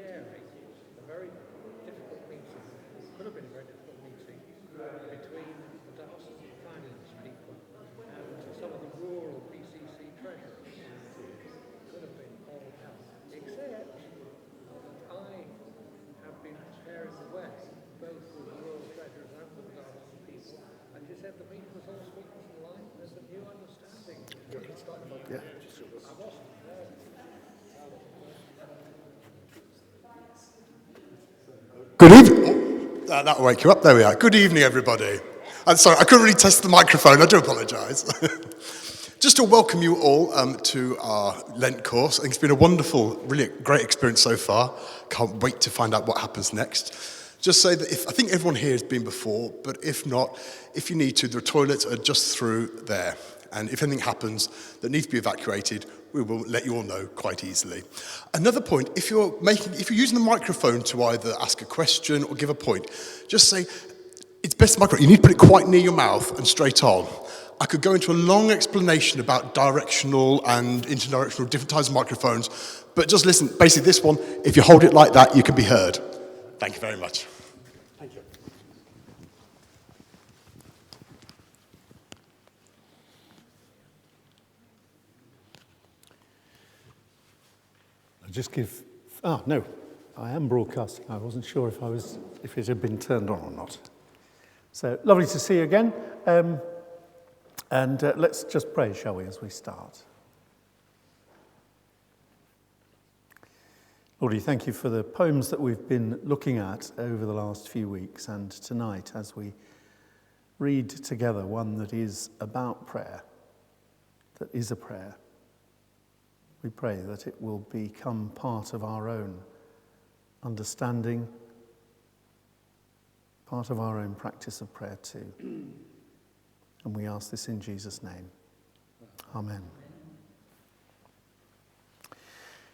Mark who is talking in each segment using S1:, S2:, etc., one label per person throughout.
S1: sharing a very difficult meeting, could have been a very difficult meeting, between the diocesan finance people and some of the rural PCC treasurers. Could have been all hell, except that I have been sharing the way, both with the rural treasurers and with the diocesan people, and you said the meeting was all sweetness and light, there's a new understanding.
S2: Yeah.
S1: I wasn't there.
S2: Good evening. That'll wake you up. There we are. Good evening, everybody. I'm sorry, I couldn't really test the microphone. I do apologise. Just to welcome you all to our Lent course. I think it's been a wonderful, really great experience so far. Can't wait to find out what happens next. Just say that I think everyone here has been before, but if not, if you need to, the toilets are just through there. And if anything happens that needs to be evacuated, we will let you all know quite easily. Another point, if you're using the microphone to either ask a question or give a point, just say, it's best microphone. You need to put it quite near your mouth and straight on. I could go into a long explanation about directional and interdirectional, different types of microphones, but just listen, basically this one, if you hold it like that, you can be heard. Thank you very much. Thank you.
S3: Just give. No, I am broadcasting. I wasn't sure if it had been turned on or not. So lovely to see you again. And let's just pray, shall we, as we start. Lord, we thank you for the poems that we've been looking at over the last few weeks, and tonight as we read together one that is about prayer, that is a prayer. We pray that it will become part of our own understanding, part of our own practice of prayer too. And we ask this in Jesus' name. Amen.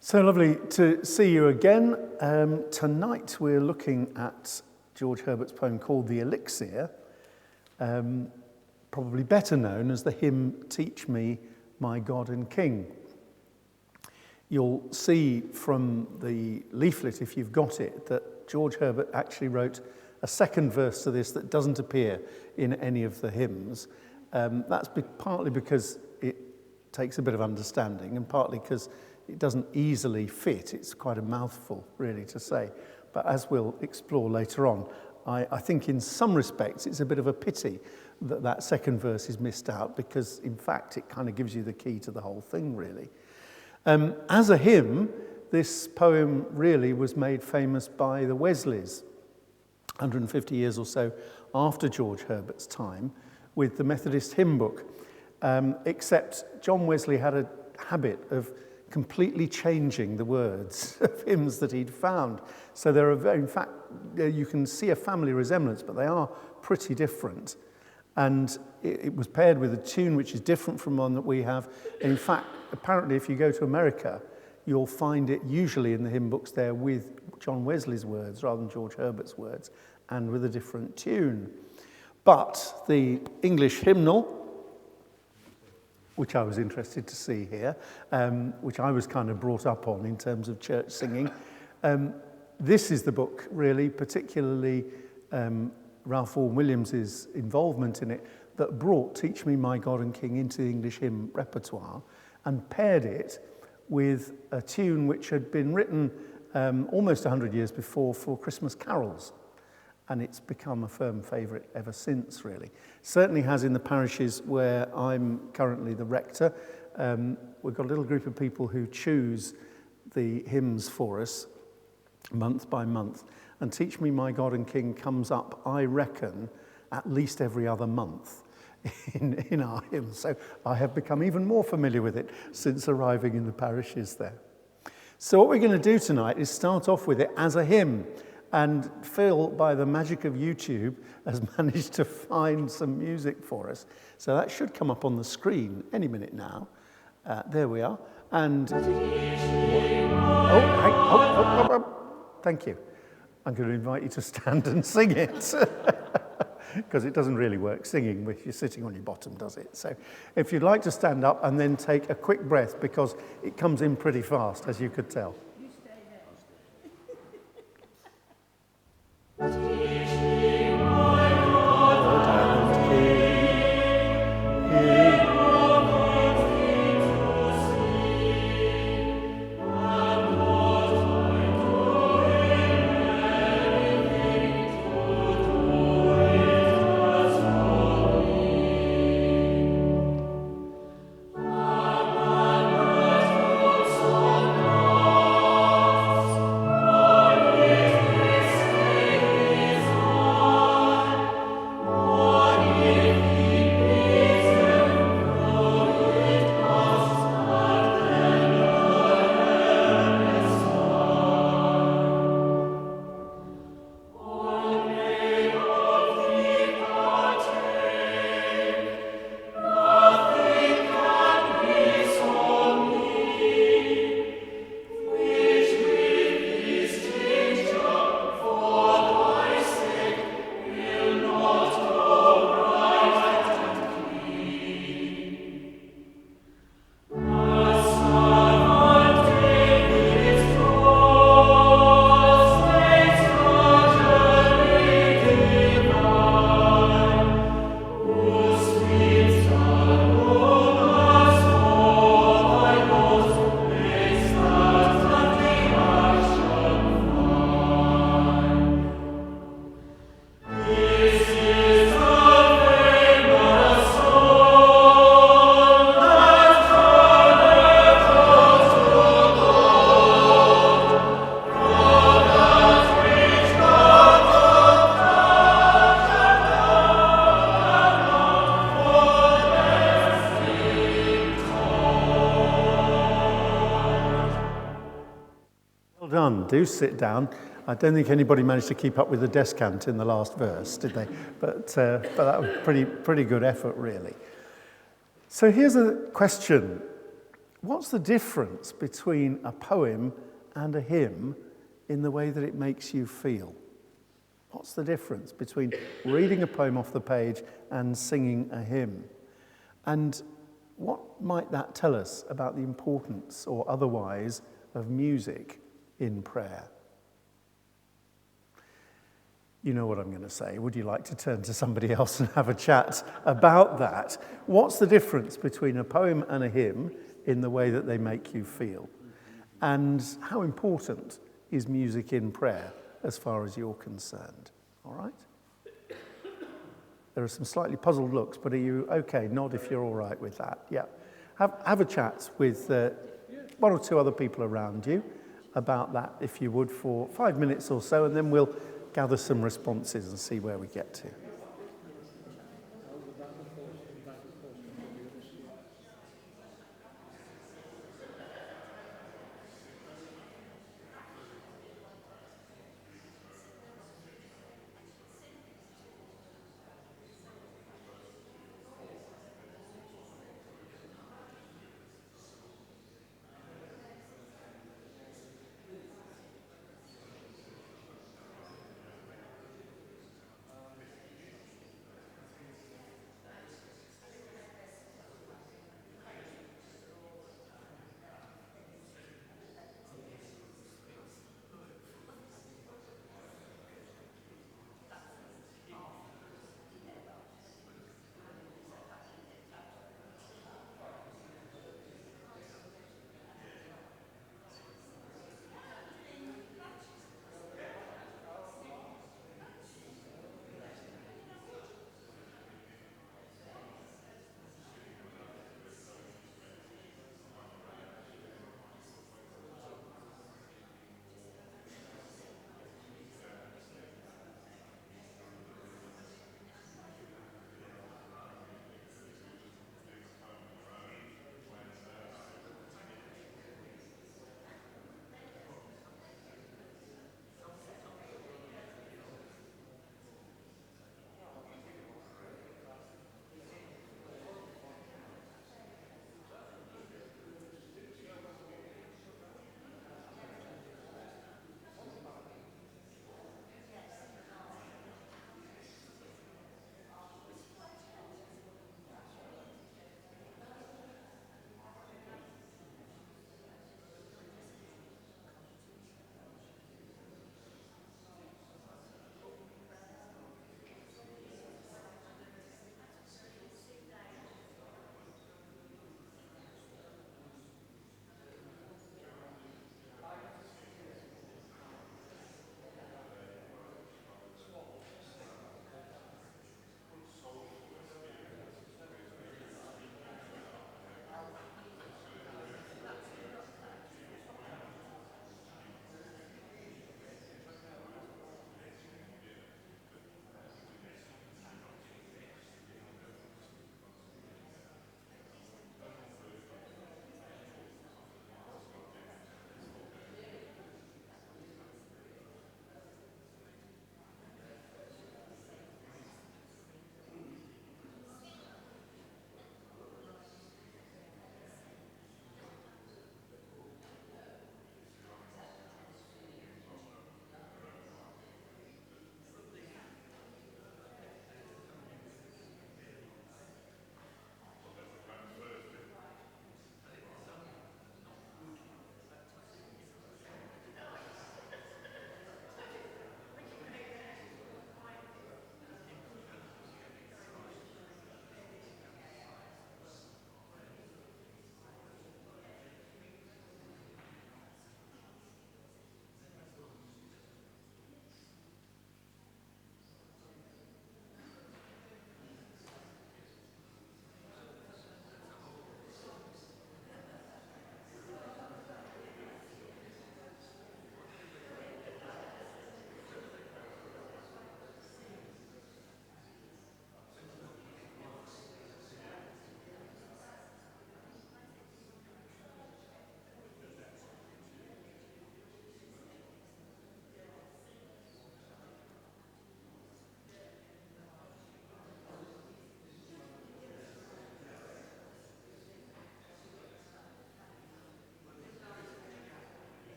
S3: So lovely to see you again. Tonight we're looking at George Herbert's poem called The Elixir, probably better known as the hymn, Teach Me, My God and King. You'll see from the leaflet, if you've got it, that George Herbert actually wrote a second verse to this that doesn't appear in any of the hymns. That's partly because it takes a bit of understanding and partly because it doesn't easily fit. It's quite a mouthful, really, to say. But as we'll explore later on, I think in some respects it's a bit of a pity that that second verse is missed out because, in fact, it kind of gives you the key to the whole thing, really. As a hymn, this poem really was made famous by the Wesleys 150 years or so after George Herbert's time with the Methodist hymn book, except John Wesley had a habit of completely changing the words of hymns that he'd found. So there are, in fact, you can see a family resemblance, but they are pretty different. And it was paired with a tune which is different from one that we have. In fact, apparently, if you go to America, you'll find it usually in the hymn books there with John Wesley's words rather than George Herbert's words, and with a different tune. But the English hymnal, which I was interested to see here, which I was kind of brought up on in terms of church singing, this is the book, really, particularly Ralph Vaughan Williams's involvement in it, that brought Teach Me, My God and King into the English hymn repertoire and paired it with a tune which had been written almost 100 years before for Christmas carols. And it's become a firm favourite ever since, really. Certainly has in the parishes where I'm currently the rector. We've got a little group of people who choose the hymns for us month by month. And Teach Me, My God and King comes up, I reckon, at least every other month in our hymns. So I have become even more familiar with it since arriving in the parishes there. So what we're going to do tonight is start off with it as a hymn. And Phil, by the magic of YouTube, has managed to find some music for us. So that should come up on the screen any minute now. There we are. And thank you. I'm going to invite you to stand and sing it. Because it doesn't really work singing if you're sitting on your bottom, does it? So if you'd like to stand up and then take a quick breath, because it comes in pretty fast, as you could tell.
S4: You stay there.
S3: Do sit down. I don't think anybody managed to keep up with the descant in the last verse, did they? But that was pretty good effort, really. So here's a question. What's the difference between a poem and a hymn in the way that it makes you feel? What's the difference between reading a poem off the page and singing a hymn? And what might that tell us about the importance or otherwise of music in prayer? You know what I'm going to say. Would you like to turn to somebody else and have a chat about that? What's the difference between a poem and a hymn in the way that they make you feel? And how important is music in prayer as far as you're concerned? All right? There are some slightly puzzled looks, but are you okay? Nod if you're all right with that. Yeah. Have a chat with one or two other people around you about that, if you would, for 5 minutes or so, and then we'll gather some responses and see where we get to.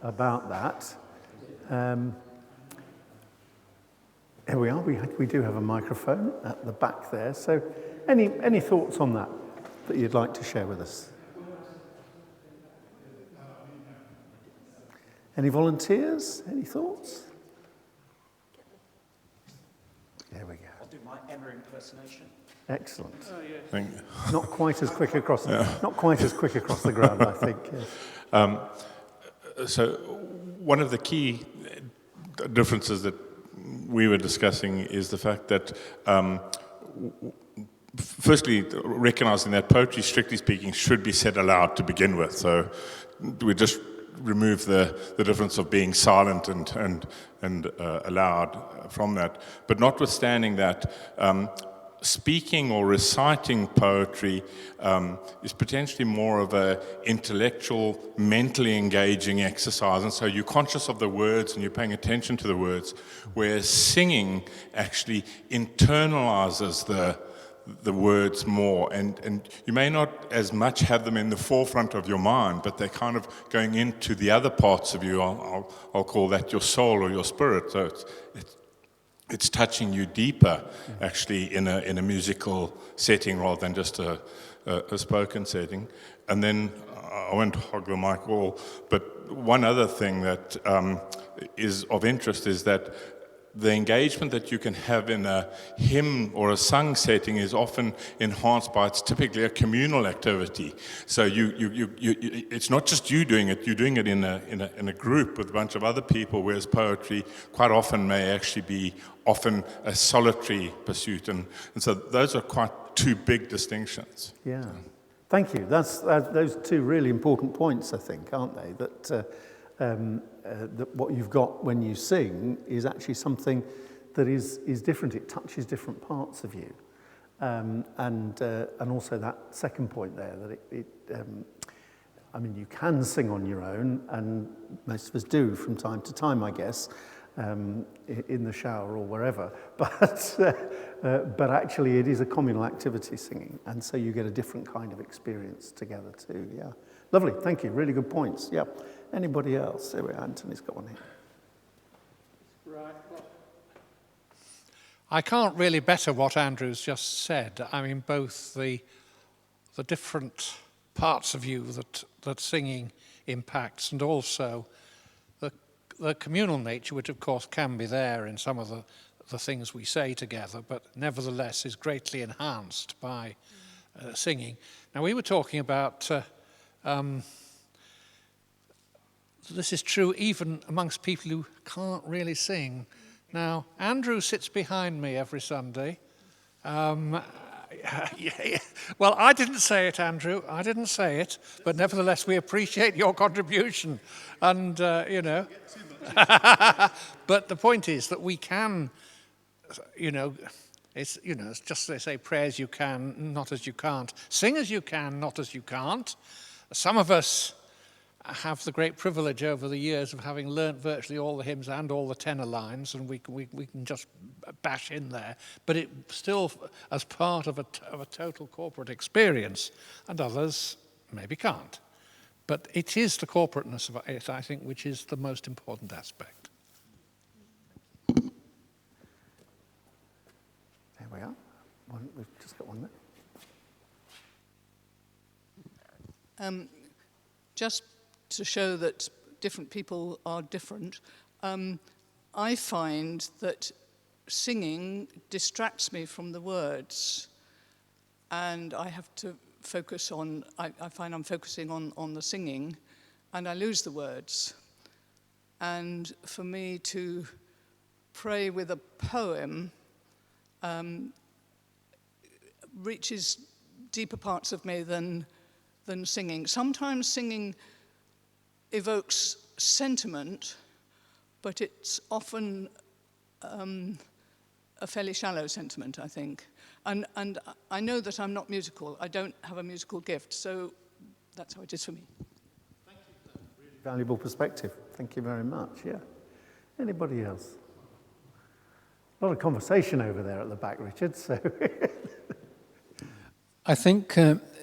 S3: about that. Here we are. We do have a microphone at the back there. So any thoughts on that you'd like to share with us? Any volunteers? Any thoughts? There we go.
S4: I'll do my Emma impersonation.
S3: Excellent.
S5: Oh, yes.
S6: Thank you.
S3: Not quite as quick across the ground, I think. Yes.
S6: So one of the key differences that we were discussing is the fact that, firstly, recognizing that poetry, strictly speaking, should be said aloud to begin with. So we just remove the difference of being silent and aloud from that. But notwithstanding that, speaking or reciting poetry is potentially more of a intellectual, mentally engaging exercise, and so you're conscious of the words and you're paying attention to the words, whereas singing actually internalizes the words more, and you may not as much have them in the forefront of your mind, but they're kind of going into the other parts of you. I'll call that your soul or your spirit. So it's touching you deeper, actually, in a musical setting rather than just a spoken setting. And then I won't hog the mic all, but one other thing that is of interest is that the engagement that you can have in a hymn or a sung setting is often enhanced by it's typically a communal activity. So it's not just you doing it; you're doing it in a group with a bunch of other people. Whereas poetry quite often may actually be a solitary pursuit, and so those are quite two big distinctions.
S3: Yeah, thank you. That's those two really important points, I think, aren't they? That what you've got when you sing is actually something that is different. It touches different parts of you, and also that second point there that I mean, you can sing on your own, and most of us do from time to time, I guess, in the shower or wherever. But actually, it is a communal activity, singing, and so you get a different kind of experience together too. Yeah, lovely. Thank you. Really good points. Yeah. Anybody else? There we are. Anthony's got one here.
S1: Right.
S5: I can't really better what Andrew's just said. I mean, both the different parts of you that singing impacts, and also the communal nature, which of course can be there in some of the things we say together, but nevertheless is greatly enhanced by singing. Now, we were talking about this is true even amongst people who can't really sing. Now, Andrew sits behind me every Sunday. Well, I didn't say it, Andrew. I didn't say it. But nevertheless, we appreciate your contribution. And, But the point is that we can, it's just they say, pray as you can, not as you can't. Sing as you can, not as you can't. Some of us have the great privilege over the years of having learnt virtually all the hymns and all the tenor lines, and we can just bash in there, but it still as part of a total corporate experience, and others maybe can't. But it is the corporateness of it, I think, which is the most important aspect.
S3: There we are. We've just got one there.
S7: Just to show that different people are different, I find that singing distracts me from the words, and I have to focus on, I find I'm focusing on the singing, and I lose the words. And for me to pray with a poem reaches deeper parts of me than singing. Sometimes singing evokes sentiment, but it's often a fairly shallow sentiment, I think. And I know that I'm not musical. I don't have a musical gift, so that's how it is for me.
S3: Thank you for that really valuable perspective. Thank you very much. Yeah. Anybody else? A lot of conversation over there at the back, Richard. So.
S8: I think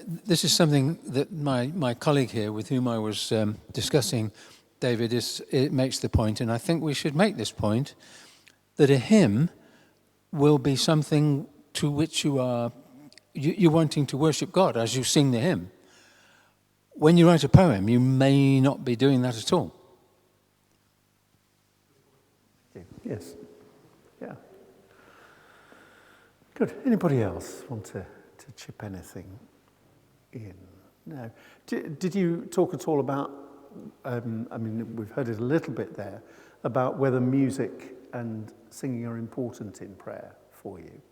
S8: this is something that my colleague here, with whom I was discussing, David, it makes the point, and I think we should make this point, that a hymn will be something to which you're wanting to worship God as you sing the hymn. When you write a poem, you may not be doing that at all.
S3: Yes. Yeah. Good. Anybody else want to chip anything in? No. Did you talk at all about, we've heard it a little bit there, about whether music and singing are important in prayer for you?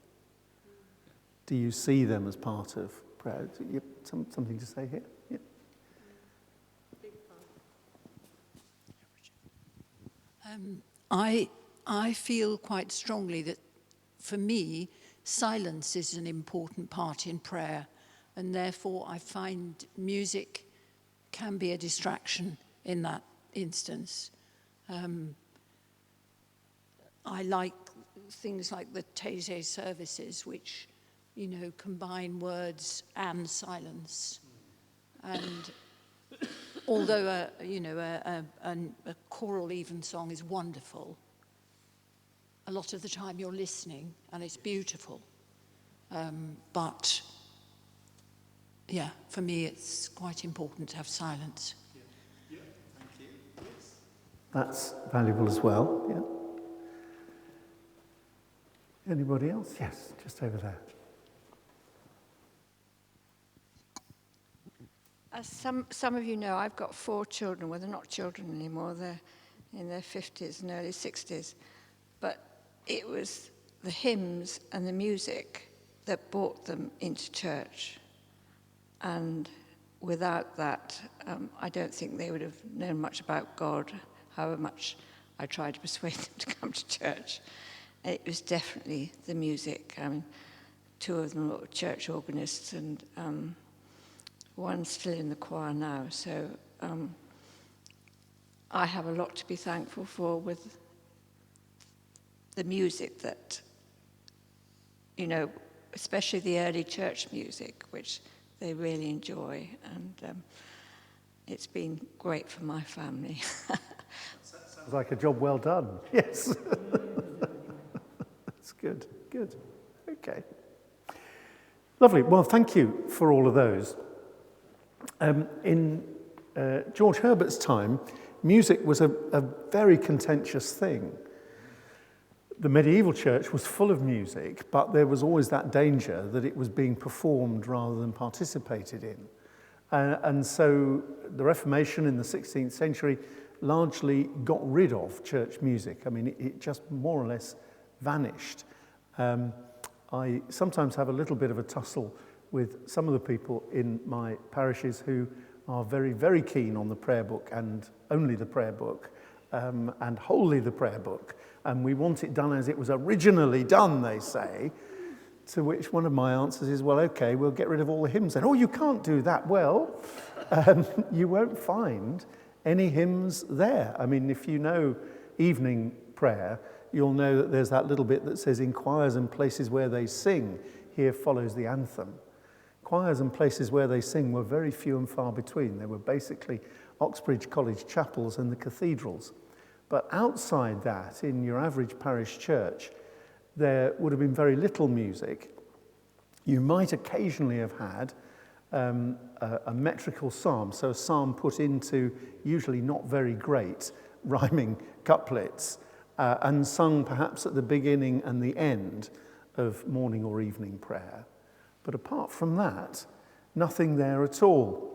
S3: Do you see them as part of prayer? Something to say here? Yeah.
S9: I feel quite strongly that, for me, silence is an important part in prayer, and therefore I find music can be a distraction in that instance. I like things like the Taizé services, which, combine words and silence. And although a choral evensong is wonderful, a lot of the time you're listening and it's beautiful. But yeah, for me it's quite important to have silence.
S3: Yeah. Thank you. Yes. That's valuable as well. Yeah. Anybody else? Yes, just over there.
S10: As some of you know, I've got 4 children. Well, they're not children anymore. They're in their 50s and early 60s. But it was the hymns and the music that brought them into church. And without that, I don't think they would have known much about God, however much I tried to persuade them to come to church. It was definitely the music. 2 of them were church organists, and one's still in the choir now. So I have a lot to be thankful for with the music that, especially the early church music, which they really enjoy. And it's been great for my family.
S3: Sounds like a job well done. Yes. That's good. Good. Okay. Lovely. Well, thank you for all of those. In George Herbert's time, music was a very contentious thing. The medieval church was full of music, but there was always that danger that it was being performed rather than participated in. And so the Reformation in the 16th century largely got rid of church music. I mean, it just more or less vanished. I sometimes have a little bit of a tussle with some of the people in my parishes who are very, very keen on the prayer book and only the prayer book and wholly the prayer book. And we want it done as it was originally done, they say. To which one of my answers is, well, okay, we'll get rid of all the hymns then. Oh, you can't do that. Well, you won't find any hymns there. I mean, if you know evening prayer, you'll know that there's that little bit that says, in choirs and places where they sing, here follows the anthem. Choirs and places where they sing were very few and far between. They were basically Oxbridge College chapels and the cathedrals. But outside that, in your average parish church, there would have been very little music. You might occasionally have had a metrical psalm, so a psalm put into usually not very great rhyming couplets, and sung perhaps at the beginning and the end of morning or evening prayer. But apart from that, nothing there at all.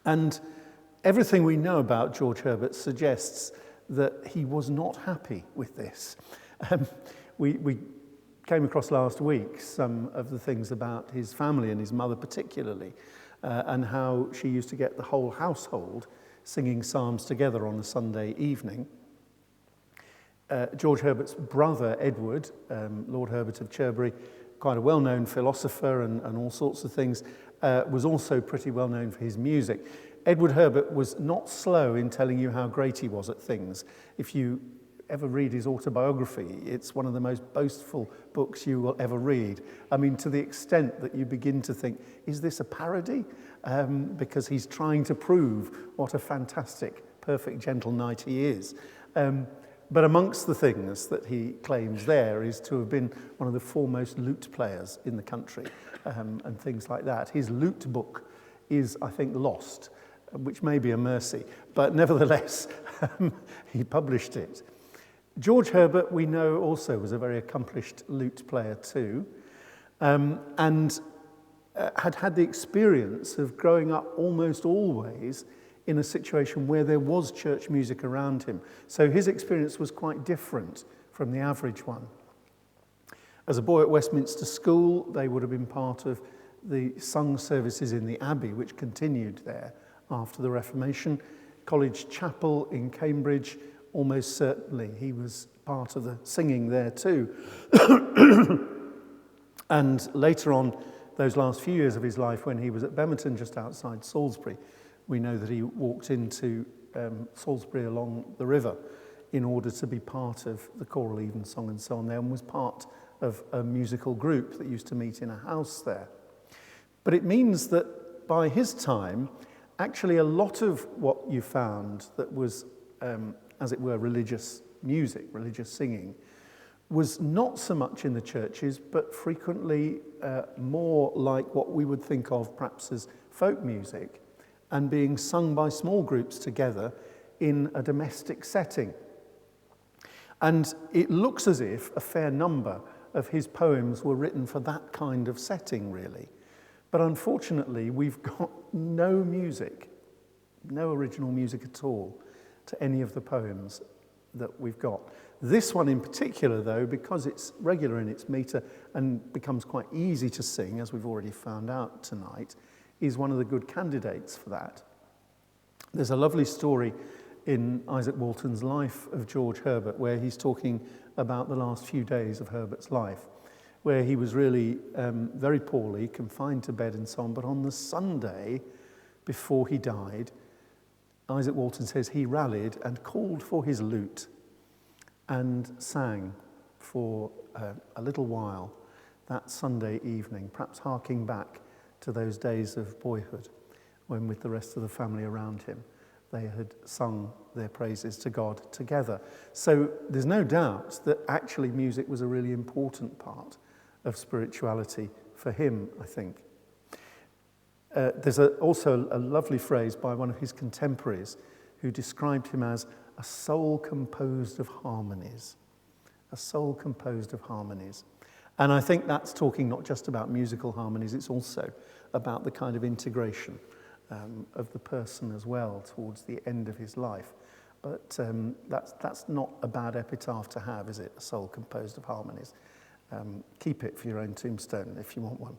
S3: And everything we know about George Herbert suggests that he was not happy with this. We came across last week some of the things about his family and his mother particularly, and how she used to get the whole household singing psalms together on a Sunday evening. George Herbert's brother, Edward, Lord Herbert of Cherbury, quite a well-known philosopher and all sorts of things, was also pretty well known for his music. Edward Herbert was not slow in telling you how great he was at things. If you ever read his autobiography, it's one of the most boastful books you will ever read. I mean, to the extent that you begin to think, is this a parody? Because he's trying to prove what a fantastic perfect gentle knight he is. But amongst the things that he claims there is to have been one of the foremost lute players in the country, and things like that. His lute book is, I think, lost, which may be a mercy, but nevertheless, he published it. George Herbert, we know, also was a very accomplished lute player too, and had the experience of growing up almost always in a situation where there was church music around him. So his experience was quite different from the average one. As a boy at Westminster School, they would have been part of the sung services in the Abbey, which continued there after the Reformation. College Chapel in Cambridge, almost certainly he was part of the singing there too. And later on, those last few years of his life, when he was at Bemerton, just outside Salisbury, we know that he walked into Salisbury along the river in order to be part of the choral evensong and so on there, and was part of a musical group that used to meet in a house there. But it means that by his time, actually a lot of what you found that was, as it were, religious music, religious singing, was not so much in the churches, but frequently more like what we would think of perhaps as folk music, and being sung by small groups together in a domestic setting. And it looks as if a fair number of his poems were written for that kind of setting, really. But unfortunately, we've got no music, no original music at all to any of the poems that we've got. This one in particular, though, because it's regular in its metre and becomes quite easy to sing, as we've already found out tonight, is one of the good candidates for that. There's a lovely story in Isaac Walton's Life of George Herbert, where he's talking about the last few days of Herbert's life, where he was really very poorly, confined to bed and so on, but on the Sunday before he died, Isaac Walton says he rallied and called for his lute and sang for a little while that Sunday evening, perhaps harking back to those days of boyhood when, with the rest of the family around him, they had sung their praises to God together. So there's no doubt that actually music was a really important part of spirituality for him, I think. There's also a lovely phrase by one of his contemporaries who described him as a soul composed of harmonies. A soul composed of harmonies. And I think that's talking not just about musical harmonies, it's also about the kind of integration of the person as well towards the end of his life. But that's not a bad epitaph to have, is it? A soul composed of harmonies. Keep it for your own tombstone if you want one.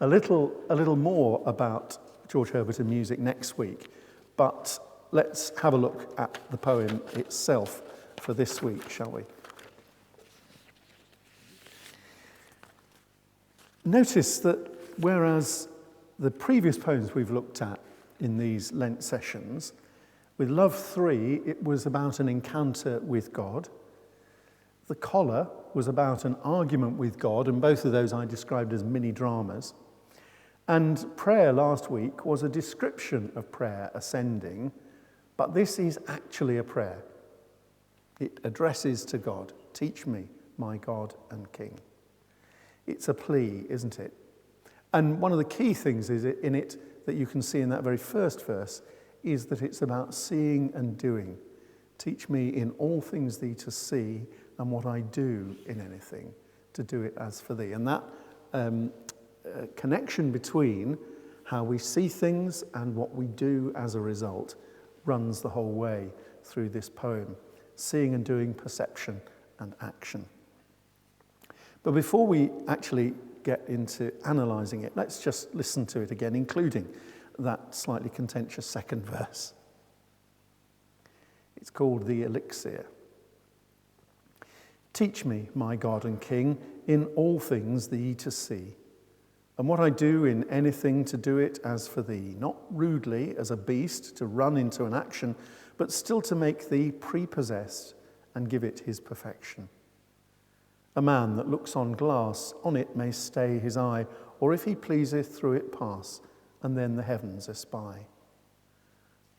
S3: A little more about George Herbert and music next week, but let's have a look at the poem itself for this week, shall we? Notice that whereas the previous poems we've looked at in these Lent sessions, with Love 3, it was about an encounter with God. The Collar was about an argument with God, and both of those I described as mini-dramas. And prayer last week was a description of prayer ascending, but this is actually a prayer. It addresses to God, "Teach me, my God and King." It's a plea, isn't it? And one of the key things in it that you can see in that very first verse is that it's about seeing and doing. Teach me in all things thee to see, and what I do in anything, to do it as for thee. And that connection between how we see things and what we do as a result runs the whole way through this poem. Seeing and doing, perception and action. But before we actually get into analysing it, let's just listen to it again, including that slightly contentious second verse. It's called the Elixir. Teach me, my God and King, in all things thee to see, and what I do in anything to do it as for thee, not rudely as a beast to run into an action, but still to make thee prepossessed and give it his perfection. A man that looks on glass, on it may stay his eye, or if he pleaseth, through it pass, and then the heavens espy.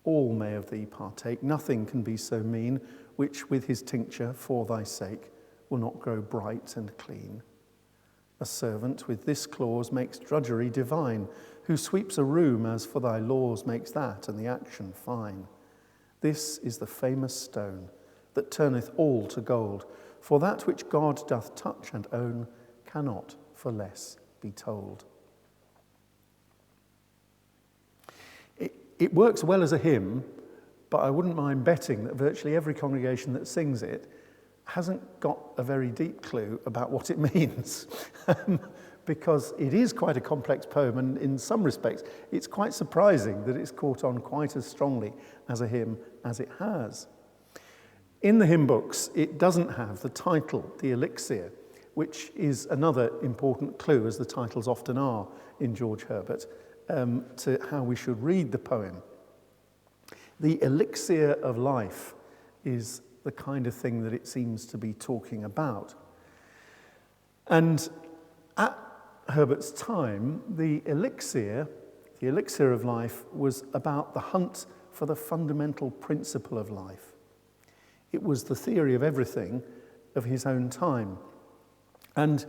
S3: All may of thee partake. Nothing can be so mean, which with his tincture for thy sake will not grow bright and clean. A servant with this clause makes drudgery divine, who sweeps a room as for thy laws makes that, and the action fine. This is the famous stone that turneth all to gold, for that which God doth touch and own cannot for less be told. It works well as a hymn, but I wouldn't mind betting that virtually every congregation that sings it hasn't got a very deep clue about what it means, because it is quite a complex poem, and in some respects it's quite surprising that it's caught on quite as strongly as a hymn as it has. In the hymn books, it doesn't have the title, the Elixir, which is another important clue, as the titles often are in George Herbert, to how we should read the poem. The elixir of life is the kind of thing that it seems to be talking about. And at Herbert's time, the elixir of life was about the hunt for the fundamental principle of life. It was the theory of everything of his own time. And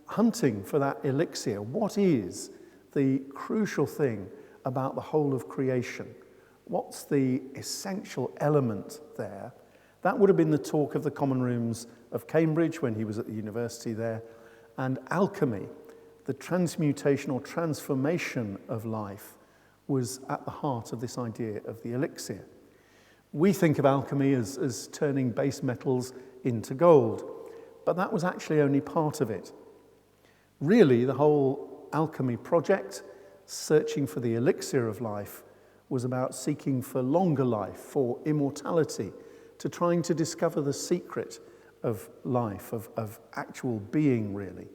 S3: hunting for that elixir, what is the crucial thing about the whole of creation? What's the essential element there? That would have been the talk of the common rooms of Cambridge when he was at the university there. And alchemy, the transmutation or transformation of life, was at the heart of this idea of the elixir. We think of alchemy as turning base metals into gold, but that was actually only part of it. Really, the whole alchemy project, searching for the elixir of life, was about seeking for longer life, for immortality, to trying to discover the secret of life, of actual being, really.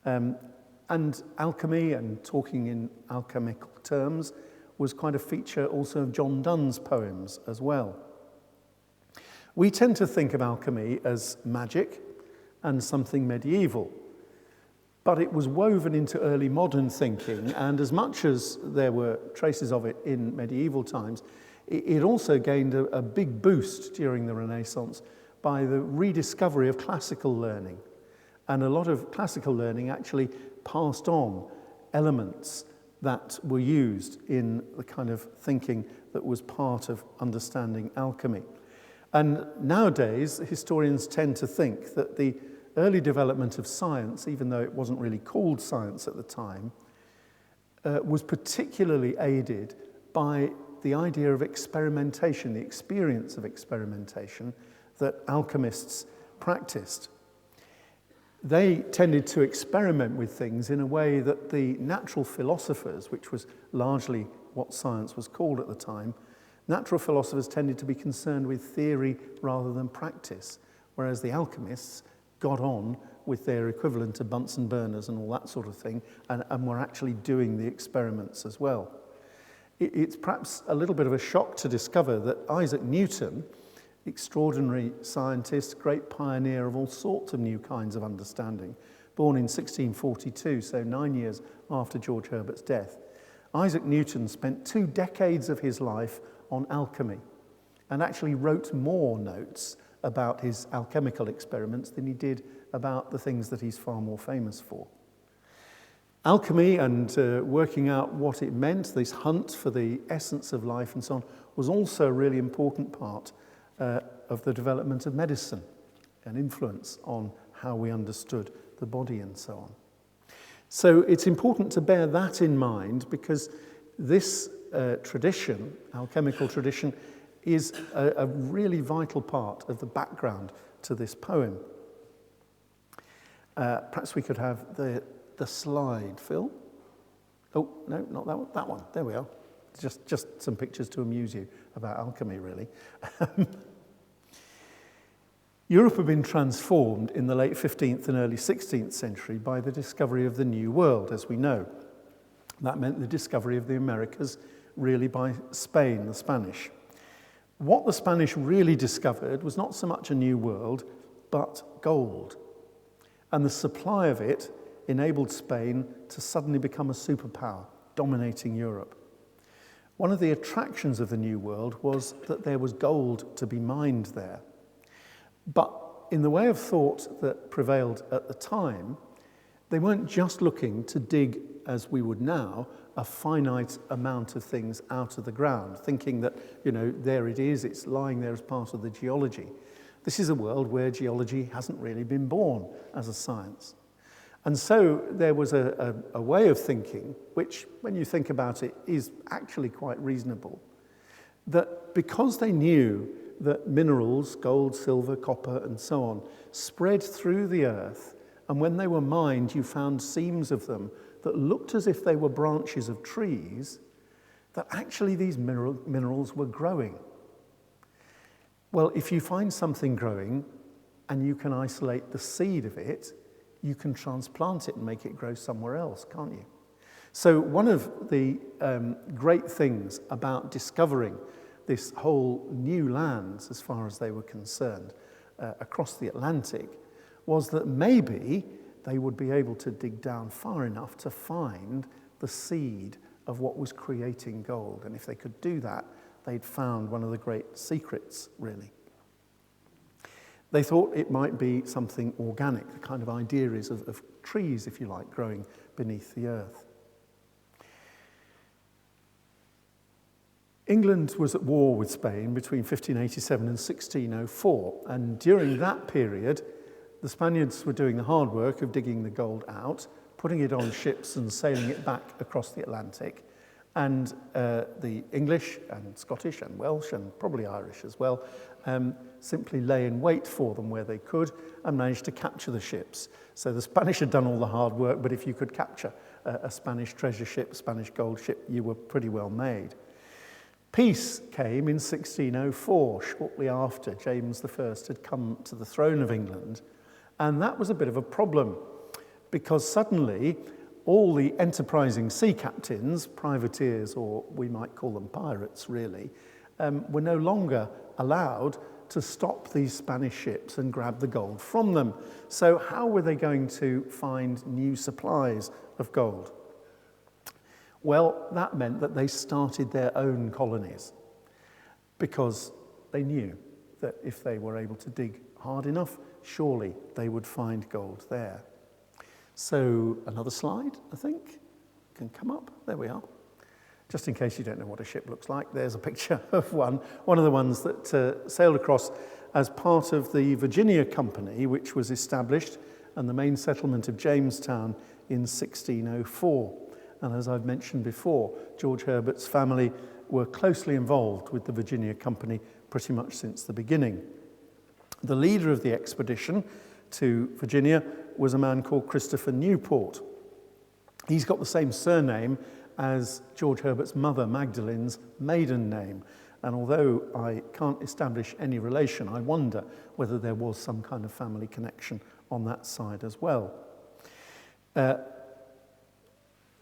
S3: And alchemy, and talking in alchemical terms, was quite a feature also of John Donne's poems as well. We tend to think of alchemy as magic and something medieval, but it was woven into early modern thinking, and as much as there were traces of it in medieval times, it also gained a big boost during the Renaissance by the rediscovery of classical learning. And a lot of classical learning actually passed on elements that were used in the kind of thinking that was part of understanding alchemy. And nowadays, historians tend to think that the early development of science, even though it wasn't really called science at the time, was particularly aided by the idea of experimentation, the experience of experimentation that alchemists practiced. They tended to experiment with things in a way that the natural philosophers, which was largely what science was called at the time, natural philosophers tended to be concerned with theory rather than practice, whereas the alchemists got on with their equivalent to Bunsen burners and all that sort of thing, and were actually doing the experiments as well. It's perhaps a little bit of a shock to discover that Isaac Newton, extraordinary scientist, great pioneer of all sorts of new kinds of understanding, born in 1642, so 9 years after George Herbert's death, Isaac Newton spent 2 decades of his life on alchemy and actually wrote more notes about his alchemical experiments than he did about the things that he's far more famous for. Alchemy and working out what it meant, this hunt for the essence of life and so on, was also a really important part of the development of medicine, an influence on how we understood the body and so on. So it's important to bear that in mind, because this tradition, alchemical tradition, is a really vital part of the background to this poem. Perhaps we could have the slide, Phil. Oh, no, not that one. That one. There we are. Just some pictures to amuse you about alchemy, really. Europe had been transformed in the late 15th and early 16th century by the discovery of the New World, as we know. That meant the discovery of the Americas, really by Spain, the Spanish. What the Spanish really discovered was not so much a new world, but gold. And the supply of it enabled Spain to suddenly become a superpower, dominating Europe. One of the attractions of the New World was that there was gold to be mined there. But in the way of thought that prevailed at the time, they weren't just looking to dig, as we would now, a finite amount of things out of the ground, thinking that, there it is, it's lying there as part of the geology. This is a world where geology hasn't really been born as a science. And so there was a way of thinking, which, when you think about it, is actually quite reasonable, that because they knew that minerals, gold, silver, copper, and so on, spread through the earth, and when they were mined, you found seams of them that looked as if they were branches of trees, that actually these minerals were growing. Well, if you find something growing and you can isolate the seed of it, you can transplant it and make it grow somewhere else, can't you? So one of the great things about discovering this whole new lands, as far as they were concerned, across the Atlantic, was that maybe they would be able to dig down far enough to find the seed of what was creating gold. And if they could do that, they'd found one of the great secrets, really. They thought it might be something organic. The kind of idea is of trees, if you like, growing beneath the earth. England was at war with Spain between 1587 and 1604, and during that period, the Spaniards were doing the hard work of digging the gold out, putting it on ships and sailing it back across the Atlantic. And the English and Scottish and Welsh and probably Irish as well simply lay in wait for them where they could and managed to capture the ships. So the Spanish had done all the hard work, but if you could capture a Spanish treasure ship, Spanish gold ship, you were pretty well made. Peace came in 1604, shortly after James I had come to the throne of England. And that was a bit of a problem, because suddenly all the enterprising sea captains, privateers, or we might call them pirates really, were no longer allowed to stop these Spanish ships and grab the gold from them. So how were they going to find new supplies of gold? Well, that meant that they started their own colonies, because they knew that if they were able to dig hard enough, surely they would find gold there. So another slide, I think, can come up. There we are. Just in case you don't know what a ship looks like, there's a picture of one of the ones that sailed across as part of the Virginia Company, which was established, and the main settlement of Jamestown in 1604. And as I've mentioned before, George Herbert's family were closely involved with the Virginia Company pretty much since the beginning. The leader of the expedition to Virginia was a man called Christopher Newport. He's got the same surname as George Herbert's mother, Magdalene's maiden name. And although I can't establish any relation, I wonder whether there was some kind of family connection on that side as well.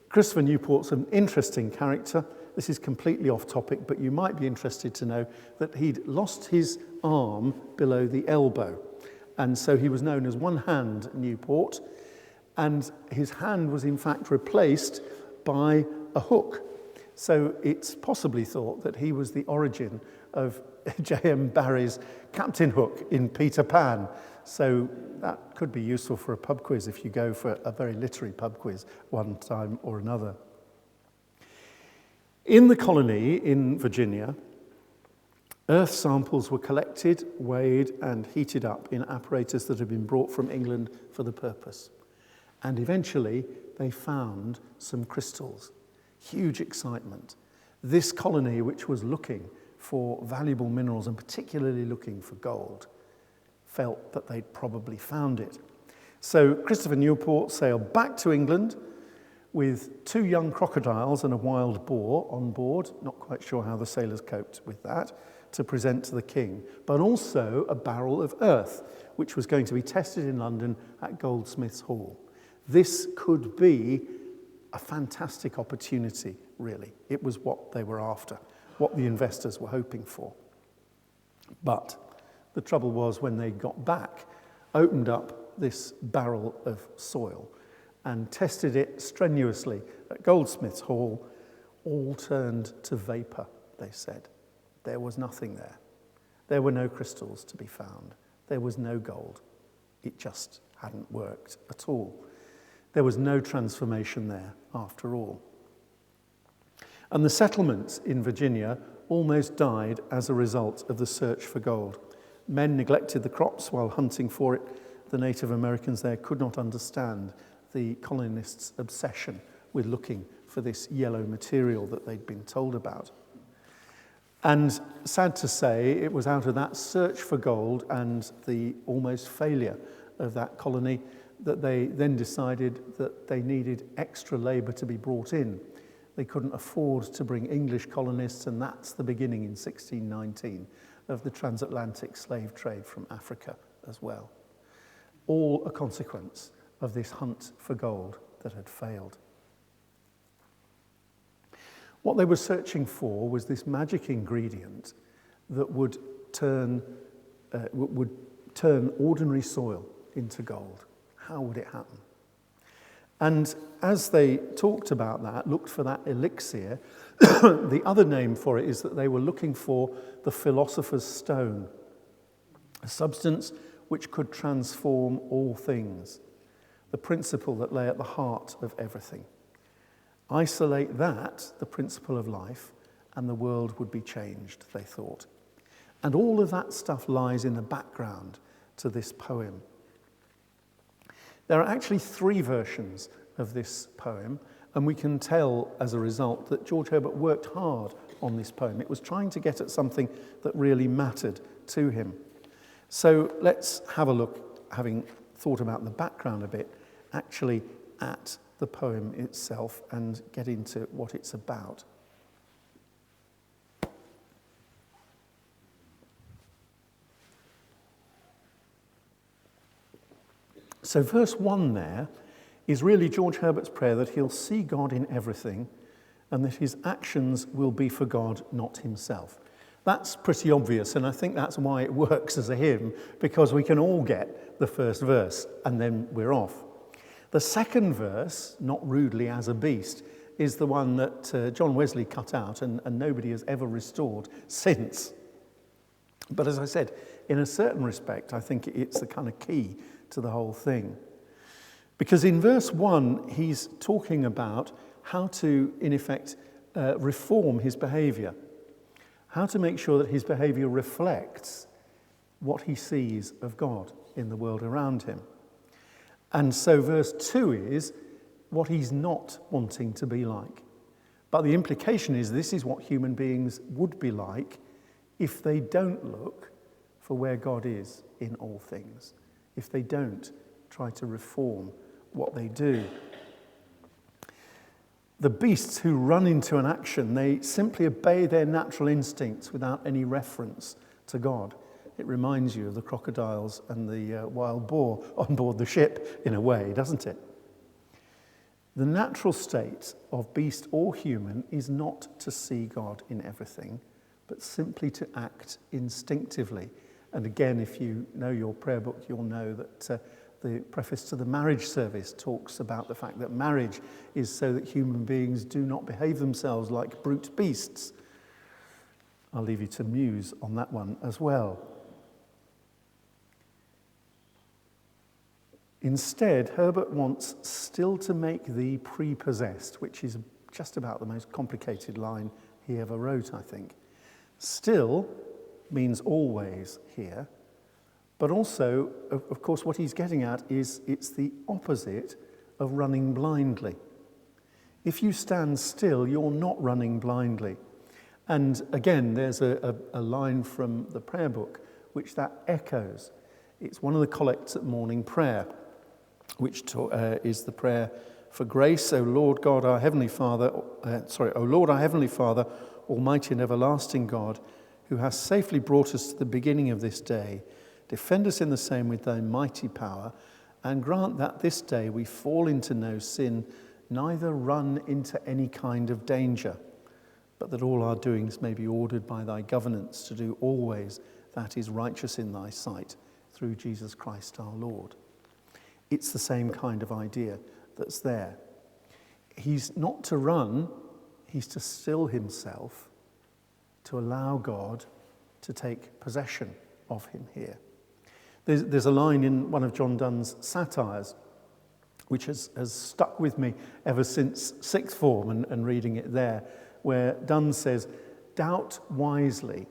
S3: Christopher Newport's an interesting character. This is completely off topic, but you might be interested to know that he'd lost his arm below the elbow. And so he was known as one-hand Newport, and his hand was in fact replaced by a hook. So it's possibly thought that he was the origin of J.M. Barrie's Captain Hook in Peter Pan. So that could be useful for a pub quiz if you go for a very literary pub quiz one time or another. In the colony in Virginia, earth samples were collected, weighed, and heated up in apparatus that had been brought from England for the purpose. And eventually, they found some crystals. Huge excitement. This colony, which was looking for valuable minerals and particularly looking for gold, felt that they'd probably found it. So Christopher Newport sailed back to England with 2 young crocodiles and a wild boar on board, not quite sure how the sailors coped with that, to present to the king, but also a barrel of earth, which was going to be tested in London at Goldsmiths' Hall. This could be a fantastic opportunity, really. It was what they were after, what the investors were hoping for. But the trouble was, when they got back, opened up this barrel of soil and tested it strenuously at Goldsmiths' Hall, all turned to vapour, they said. There was nothing there. There were no crystals to be found. There was no gold. It just hadn't worked at all. There was no transformation there after all. And the settlements in Virginia almost died as a result of the search for gold. Men neglected the crops while hunting for it. The Native Americans there could not understand the colonists' obsession with looking for this yellow material that they'd been told about. And sad to say, it was out of that search for gold and the almost failure of that colony that they then decided that they needed extra labour to be brought in. They couldn't afford to bring English colonists, and that's the beginning in 1619 of the transatlantic slave trade from Africa as well. All a consequence of this hunt for gold that had failed. What they were searching for was this magic ingredient that would turn ordinary soil into gold. How would it happen? And as they talked about that, looked for that elixir, the other name for it is that they were looking for the philosopher's stone, a substance which could transform all things, the principle that lay at the heart of everything. Isolate that, the principle of life, and the world would be changed, they thought. And all of that stuff lies in the background to this poem. There are actually 3 versions of this poem, and we can tell as a result that George Herbert worked hard on this poem. It was trying to get at something that really mattered to him. So let's have a look, having thought about the background a bit, actually at the poem itself and get into what it's about. So verse 1 there is really George Herbert's prayer that he'll see God in everything and that his actions will be for God, not himself. That's pretty obvious, and I think that's why it works as a hymn, because we can all get the first verse and then we're off. The second verse, not rudely as a beast, is the one that John Wesley cut out and nobody has ever restored since. But as I said, in a certain respect, I think it's the kind of key to the whole thing. Because in verse 1, he's talking about how to, in effect, reform his behaviour, how to make sure that his behaviour reflects what he sees of God in the world around him. And so verse 2 is what he's not wanting to be like. But the implication is this is what human beings would be like if they don't look for where God is in all things, if they don't try to reform what they do. The beasts who run into an action, they simply obey their natural instincts without any reference to God. It reminds you of the crocodiles and the wild boar on board the ship, in a way, doesn't it? The natural state of beast or human is not to see God in everything, but simply to act instinctively. And again, if you know your prayer book, you'll know that the preface to the marriage service talks about the fact that marriage is so that human beings do not behave themselves like brute beasts. I'll leave you to muse on that one as well. Instead, Herbert wants still to make thee prepossessed, which is just about the most complicated line he ever wrote, I think. Still means always here, but also, of course, what he's getting at is it's the opposite of running blindly. If you stand still, you're not running blindly. And again, there's a line from the prayer book which that echoes. It's one of the collects at morning prayer, which is the prayer for grace. O Lord God, our Heavenly Father, O Lord, our Heavenly Father, Almighty and everlasting God, who has safely brought us to the beginning of this day, defend us in the same with thy mighty power, and grant that this day we fall into no sin, neither run into any kind of danger, but that all our doings may be ordered by thy governance to do always that is righteous in thy sight, through Jesus Christ our Lord. It's the same kind of idea that's there. He's not to run, He's to still himself, to allow God to take possession of him here. There's a line in one of John Donne's satires which has stuck with me ever since sixth form and reading it there, where Donne says, "Doubt wisely,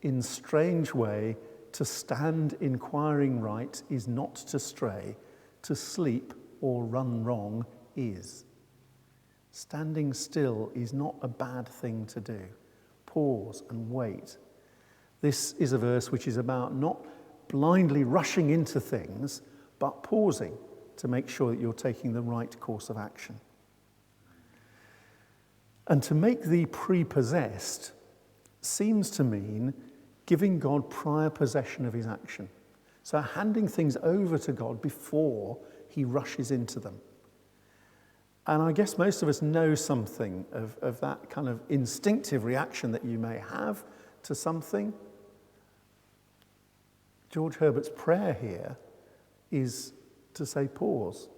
S3: in strange way, to stand inquiring right is not to stray, to sleep or run wrong is." Standing still is not a bad thing to do. Pause and wait. This is a verse which is about not blindly rushing into things, but pausing to make sure that you're taking the right course of action. And to make thee prepossessed seems to mean giving God prior possession of his action. So handing things over to God before he rushes into them. And I guess most of us know something of that kind of instinctive reaction that you may have to something. George Herbert's prayer here is to say pause.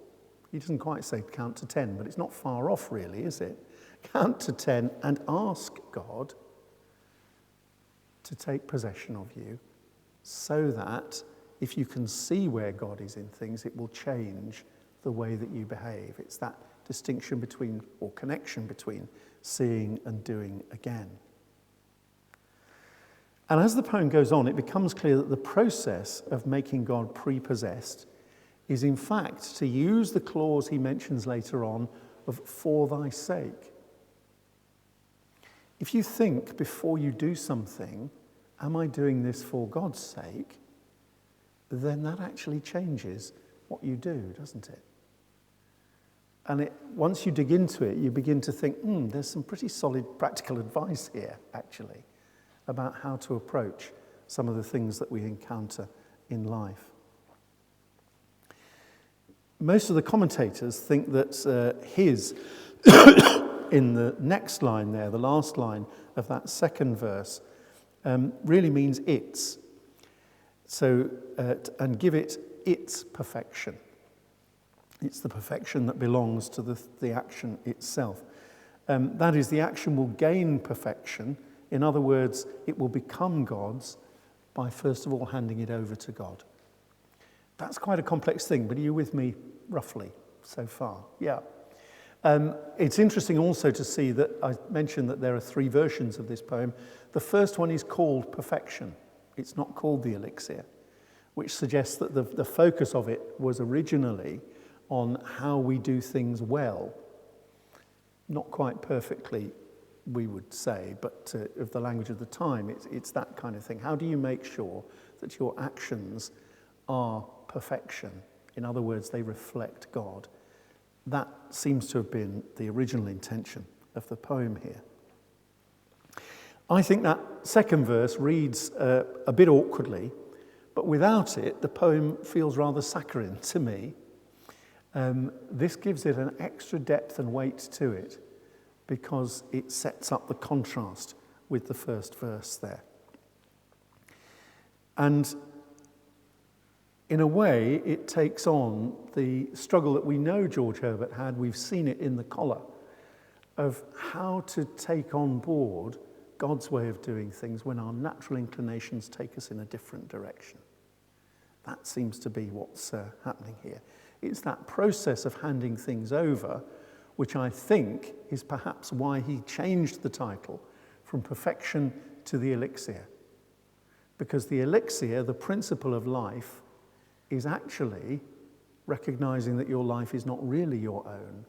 S3: He doesn't quite say count to 10, but it's not far off really, is it? Count to 10 and ask God to take possession of you so that if you can see where God is in things, it will change the way that you behave. It's that distinction between, or connection between, seeing and doing again. And as the poem goes on, it becomes clear that the process of making God prepossessed is in fact to use the clause he mentions later on of "for thy sake." If you think before you do something, am I doing this for God's sake? Then that actually changes what you do, doesn't it? And once you dig into it, you begin to think, there's some pretty solid practical advice here, actually, about how to approach some of the things that we encounter in life. Most of the commentators think that his, in the next line there, the last line of that second verse, really means its. So, and give it its perfection. It's the perfection that belongs to the action itself. That is, the action will gain perfection. In other words, it will become God's by first of all handing it over to God. That's quite a complex thing, but are you with me roughly so far? Yeah. It's interesting also to see that I mentioned that there are 3 versions of this poem. The first one is called Perfection. It's not called the Elixir, which suggests that the focus of it was originally on how we do things well. Not quite perfectly, we would say, but of the language of the time, it's that kind of thing. How do you make sure that your actions are perfection? In other words, they reflect God. That seems to have been the original intention of the poem here. I think that second verse reads a bit awkwardly, but without it, the poem feels rather saccharine to me. This gives it an extra depth and weight to it because it sets up the contrast with the first verse there. And in a way, it takes on the struggle that we know George Herbert had, we've seen it in the collar, of how to take on board God's way of doing things when our natural inclinations take us in a different direction. That seems to be what's happening here. It's that process of handing things over, which I think is perhaps why he changed the title from Perfection to the Elixir. Because the Elixir, the principle of life, is actually recognizing that your life is not really your own.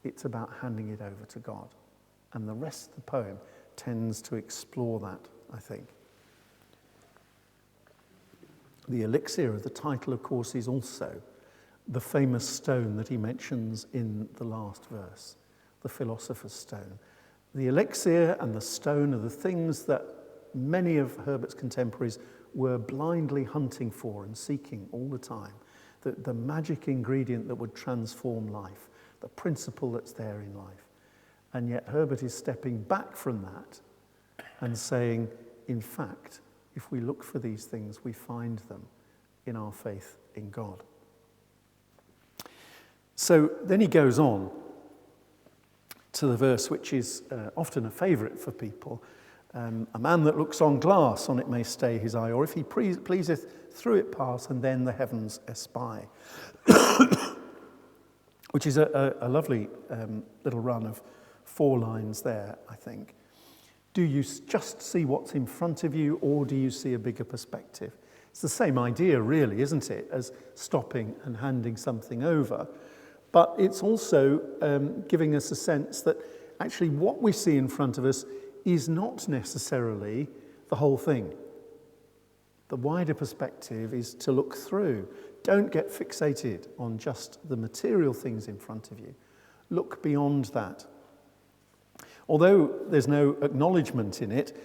S3: It's about handing it over to God. And the rest of the poem tends to explore that, I think. The elixir of the title, of course, is also the famous stone that he mentions in the last verse, the philosopher's stone. The elixir and the stone are the things that many of Herbert's contemporaries were blindly hunting for and seeking all the time. The magic ingredient that would transform life, the principle that's there in life. And yet Herbert is stepping back from that and saying, in fact, if we look for these things, we find them in our faith in God. So then he goes on to the verse which is often a favourite for people. A man that looks on glass, on it may stay his eye, or if he pleaseth, through it pass, and then the heavens espy. Which is a lovely little run of 4 lines there, I think. Do you just see what's in front of you, or do you see a bigger perspective? It's the same idea, really, isn't it, as stopping and handing something over. But it's also giving us a sense that actually what we see in front of us is not necessarily the whole thing. The wider perspective is to look through. Don't get fixated on just the material things in front of you. Look beyond that. Although there's no acknowledgement in it,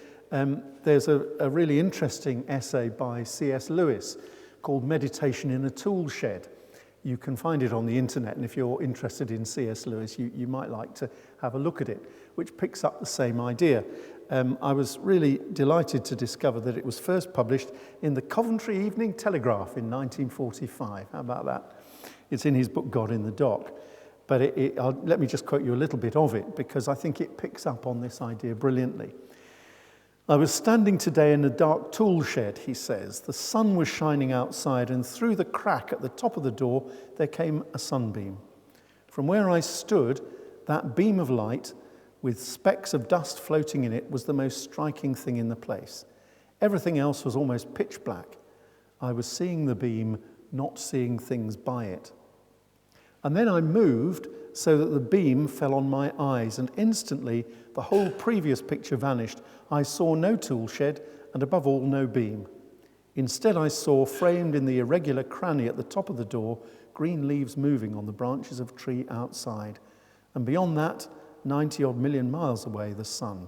S3: there's a really interesting essay by C.S. Lewis called Meditation in a Tool Shed. You can find it on the internet, and if you're interested in C.S. Lewis, you might like to have a look at it, which picks up the same idea. I was really delighted to discover that it was first published in the Coventry Evening Telegraph in 1945. How about that? It's in his book, God in the Dock. But let me just quote you a little bit of it, because I think it picks up on this idea brilliantly. I was standing today in a dark tool shed, he says. The sun was shining outside, and through the crack at the top of the door, there came a sunbeam. From where I stood, that beam of light, with specks of dust floating in it, was the most striking thing in the place. Everything else was almost pitch black. I was seeing the beam, not seeing things by it. And then I moved so that the beam fell on my eyes, and instantly the whole previous picture vanished. I saw no tool shed, and above all, no beam. Instead, I saw, framed in the irregular cranny at the top of the door, green leaves moving on the branches of a tree outside. And beyond that, 90-odd million miles away, the sun.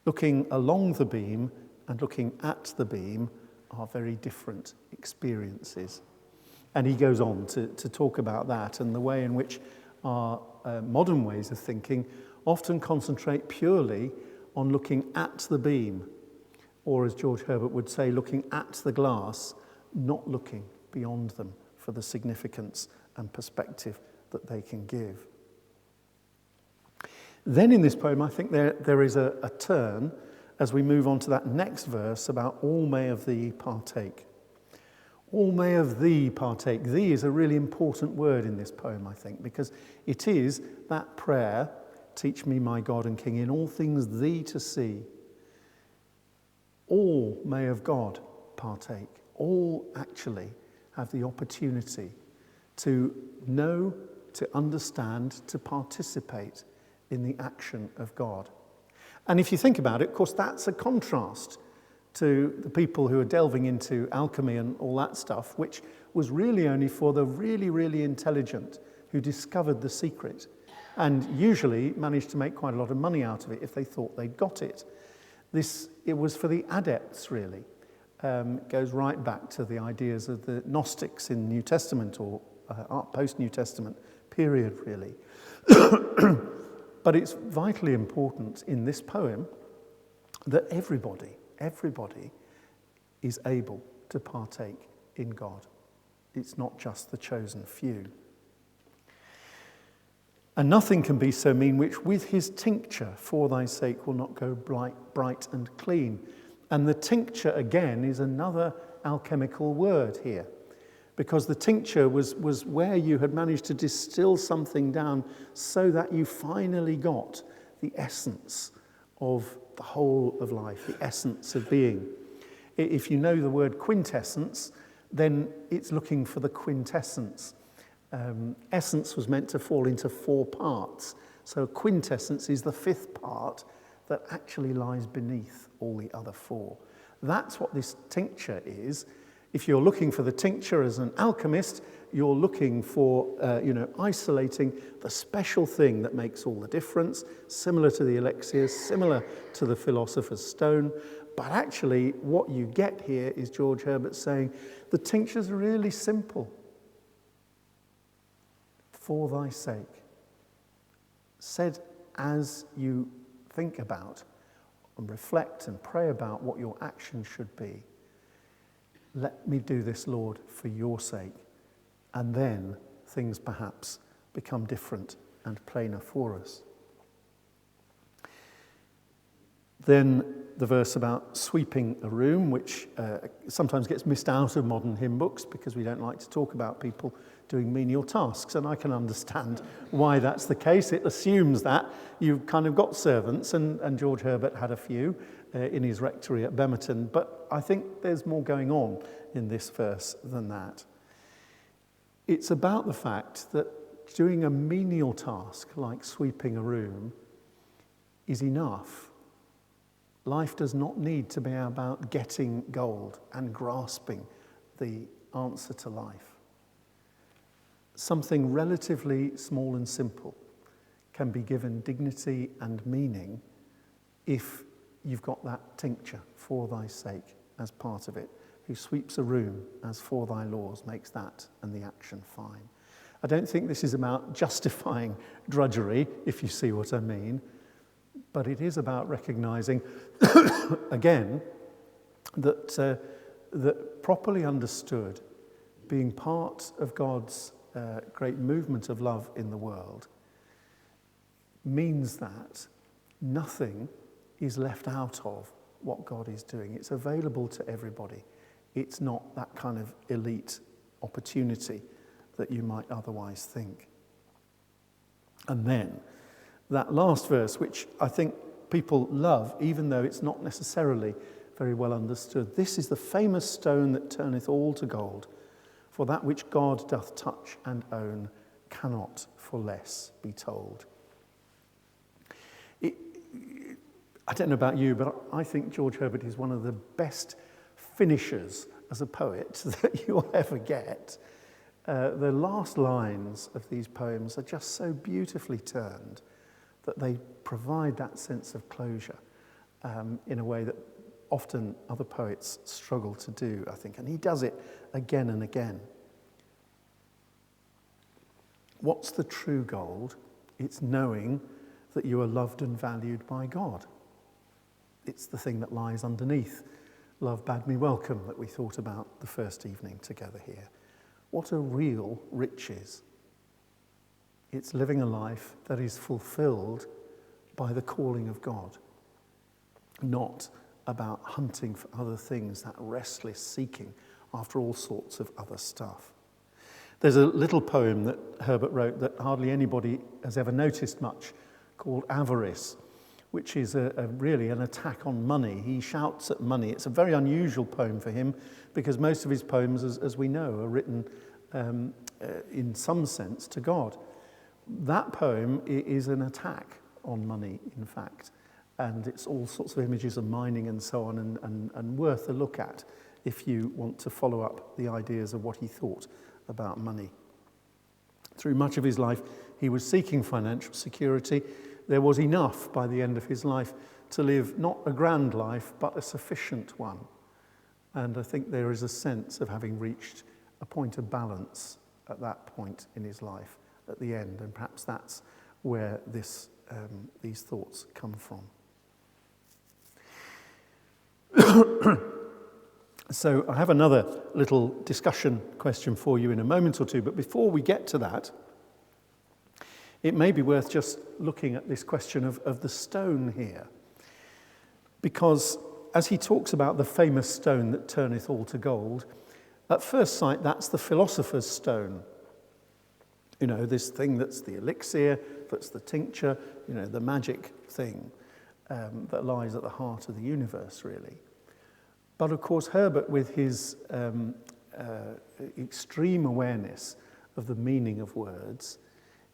S3: Looking along the beam and looking at the beam are very different experiences. And he goes on to talk about that and the way in which our modern ways of thinking often concentrate purely on looking at the beam, or as George Herbert would say, looking at the glass, not looking beyond them for the significance and perspective that they can give. Then in this poem, I think there is a turn as we move on to that next verse about all may of thee partake. All may of thee partake. Thee is a really important word in this poem, I think, because it is that prayer, teach me, my God and King, in all things thee to see. All may of God partake. All actually have the opportunity to know, to understand, to participate in the action of God. And if you think about it, of course, that's a contrast to the people who are delving into alchemy and all that stuff, which was really only for the really, really intelligent who discovered the secret and usually managed to make quite a lot of money out of it if they thought they'd got it. It was for the adepts, really. It goes right back to the ideas of the Gnostics in the New Testament or post-New Testament period, really. But it's vitally important in this poem that everybody is able to partake in God. It's not just the chosen few. And nothing can be so mean which with his tincture for thy sake will not go bright and clean. And the tincture, again, is another alchemical word here, because the tincture was where you had managed to distill something down so that you finally got the essence of the whole of life, the essence of being. If you know the word quintessence, then it's looking for the quintessence. Essence was meant to fall into 4 parts. So quintessence is the 5th part that actually lies beneath all the other 4. That's what this tincture is. If you're looking for the tincture as an alchemist, you're looking for, isolating the special thing that makes all the difference, similar to the elixir, similar to the philosopher's stone. But actually, what you get here is George Herbert saying, the tincture's really simple. For thy sake. Said as you think about and reflect and pray about what your action should be. Let me do this, Lord, for your sake. And then things perhaps become different and plainer for us. Then the verse about sweeping a room, which sometimes gets missed out of modern hymn books because we don't like to talk about people doing menial tasks, and I can understand why that's the case. It assumes that you've kind of got servants, and George Herbert had a few in his rectory at Bemerton, but I think there's more going on in this verse than that. It's about the fact that doing a menial task like sweeping a room is enough. Life does not need to be about getting gold and grasping the answer to life. Something relatively small and simple can be given dignity and meaning if you've got that tincture, for thy sake, as part of it. Who sweeps a room as for thy laws makes that and the action fine. I don't think this is about justifying drudgery, if you see what I mean, but it is about recognizing, again, that properly understood, being part of God's great movement of love in the world means that nothing is left out of what God is doing. It's available to everybody. It's not that kind of elite opportunity that you might otherwise think. And then that last verse, which I think people love, even though it's not necessarily very well understood. This is the famous stone that turneth all to gold, for that which God doth touch and own cannot for less be told. I don't know about you, but I think George Herbert is one of the best finishers as a poet that you'll ever get. The last lines of these poems are just so beautifully turned that they provide that sense of closure in a way that often other poets struggle to do, I think. And he does it again and again. What's the true gold? It's knowing that you are loved and valued by God. It's the thing that lies underneath love bade me welcome that we thought about the first evening together here. What are real riches? It's living a life that is fulfilled by the calling of God, not about hunting for other things, that restless seeking after all sorts of other stuff. There's a little poem that Herbert wrote that hardly anybody has ever noticed much, called Avarice, which is really an attack on money. He shouts at money. It's a very unusual poem for him because most of his poems, as we know, are written in some sense to God. That poem is an attack on money, in fact, and it's all sorts of images of mining and so on, and worth a look at if you want to follow up the ideas of what he thought about money. Through much of his life, he was seeking financial security. There was enough by the end of his life to live not a grand life, but a sufficient one. And I think there is a sense of having reached a point of balance at that point in his life at the end, and perhaps that's where these thoughts come from. So I have another little discussion question for you in a moment or two, but before we get to that, it may be worth just looking at this question of the stone here. Because as he talks about the famous stone that turneth all to gold, at first sight that's the philosopher's stone. You know, this thing that's the elixir, that's the tincture, you know, the magic thing that lies at the heart of the universe, really. But of course, Herbert, with his extreme awareness of the meaning of words,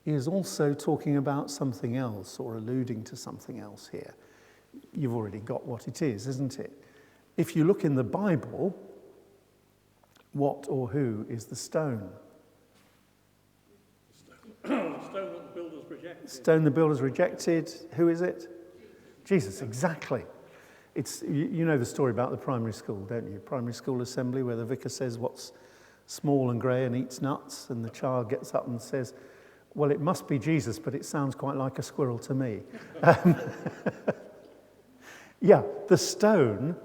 S3: is also talking about something else or alluding to something else here. You've already got what it is, isn't it? If you look in the Bible, what or who is the stone?
S1: Stone that the builders rejected.
S3: Stone the builders rejected. Who is it? Jesus, exactly. It's, you know the story about the primary school, don't you? Primary school assembly where the vicar says what's small and grey and eats nuts, and the child gets up and says, well, it must be Jesus, but it sounds quite like a squirrel to me. Yeah, the stone,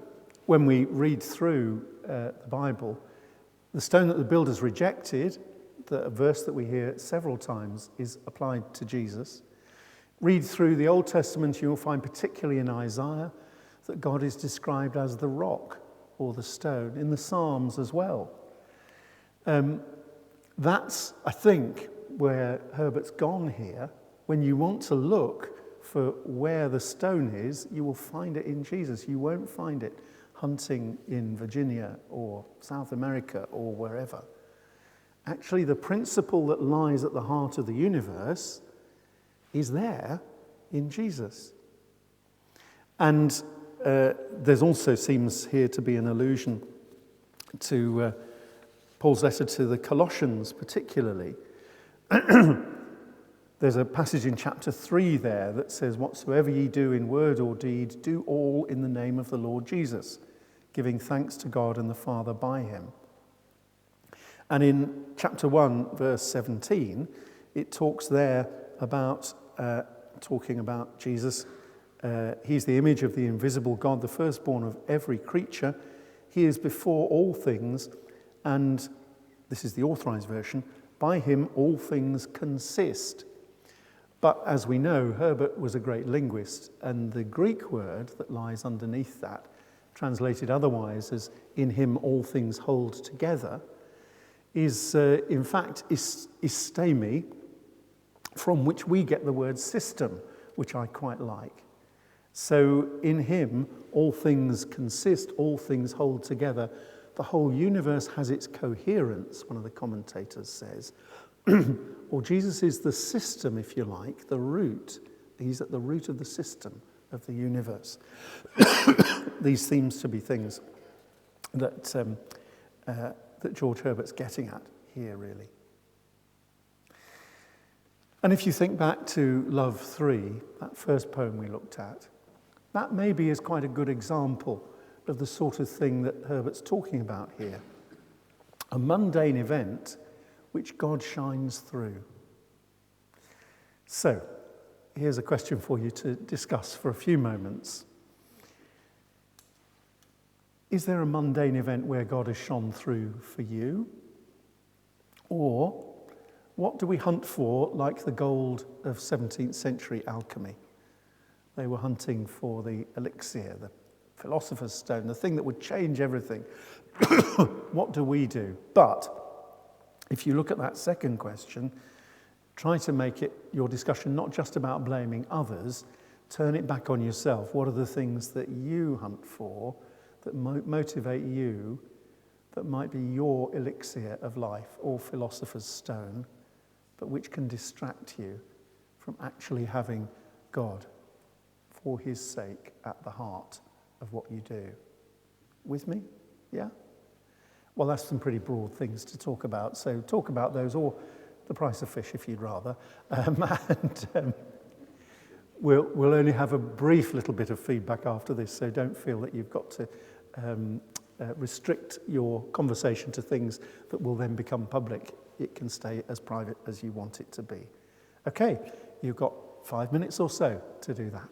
S3: when we read through the Bible, the stone that the builders rejected, the verse that we hear several times, is applied to Jesus. Read through the Old Testament, you'll find particularly in Isaiah, that God is described as the rock or the stone, in the Psalms as well. That's, I think, where Herbert's gone here. When you want to look for where the stone is, you will find it in Jesus. You won't find it hunting in Virginia or South America or wherever. Actually, the principle that lies at the heart of the universe is there in Jesus. And there's also seems here to be an allusion to Paul's letter to the Colossians particularly. There's a passage in chapter 3 there that says, "Whatsoever ye do in word or deed, do all in the name of the Lord Jesus, giving thanks to God and the Father by him." And in chapter 1, verse 17, it talks there about, talking about Jesus. He's the image of the invisible God, the firstborn of every creature. He is before all things, and this is the authorized version, by him all things consist. But as we know, Herbert was a great linguist, and the Greek word that lies underneath that, translated otherwise as in him all things hold together, is in fact istemi, from which we get the word system, which I quite like. So in him all things consist, all things hold together. The whole universe has its coherence, one of the commentators says. Or Jesus is the system, if you like, the root. He's at the root of the system of the universe. These seems to be things that that George Herbert's getting at here, really. And if you think back to Love 3, that first poem we looked at, that maybe is quite a good example of the sort of thing that Herbert's talking about here. A mundane event which God shines through. So, here's a question for you to discuss for a few moments. Is there a mundane event where God has shone through for you? Or what do we hunt for like the gold of 17th century alchemy? They were hunting for the elixir, the philosopher's stone, the thing that would change everything. What do we do? But if you look at that second question, try to make it your discussion not just about blaming others, turn it back on yourself. What are the things that you hunt for that motivate you, that might be your elixir of life or philosopher's stone, but which can distract you from actually having God for his sake at the heart of what you do? With me? Yeah? Well, that's some pretty broad things to talk about, so talk about those, or the price of fish if you'd rather. We'll only have a brief little bit of feedback after this, so don't feel that you've got to restrict your conversation to things that will then become public. It can stay as private as you want it to be. Okay, you've got 5 minutes or so to do that.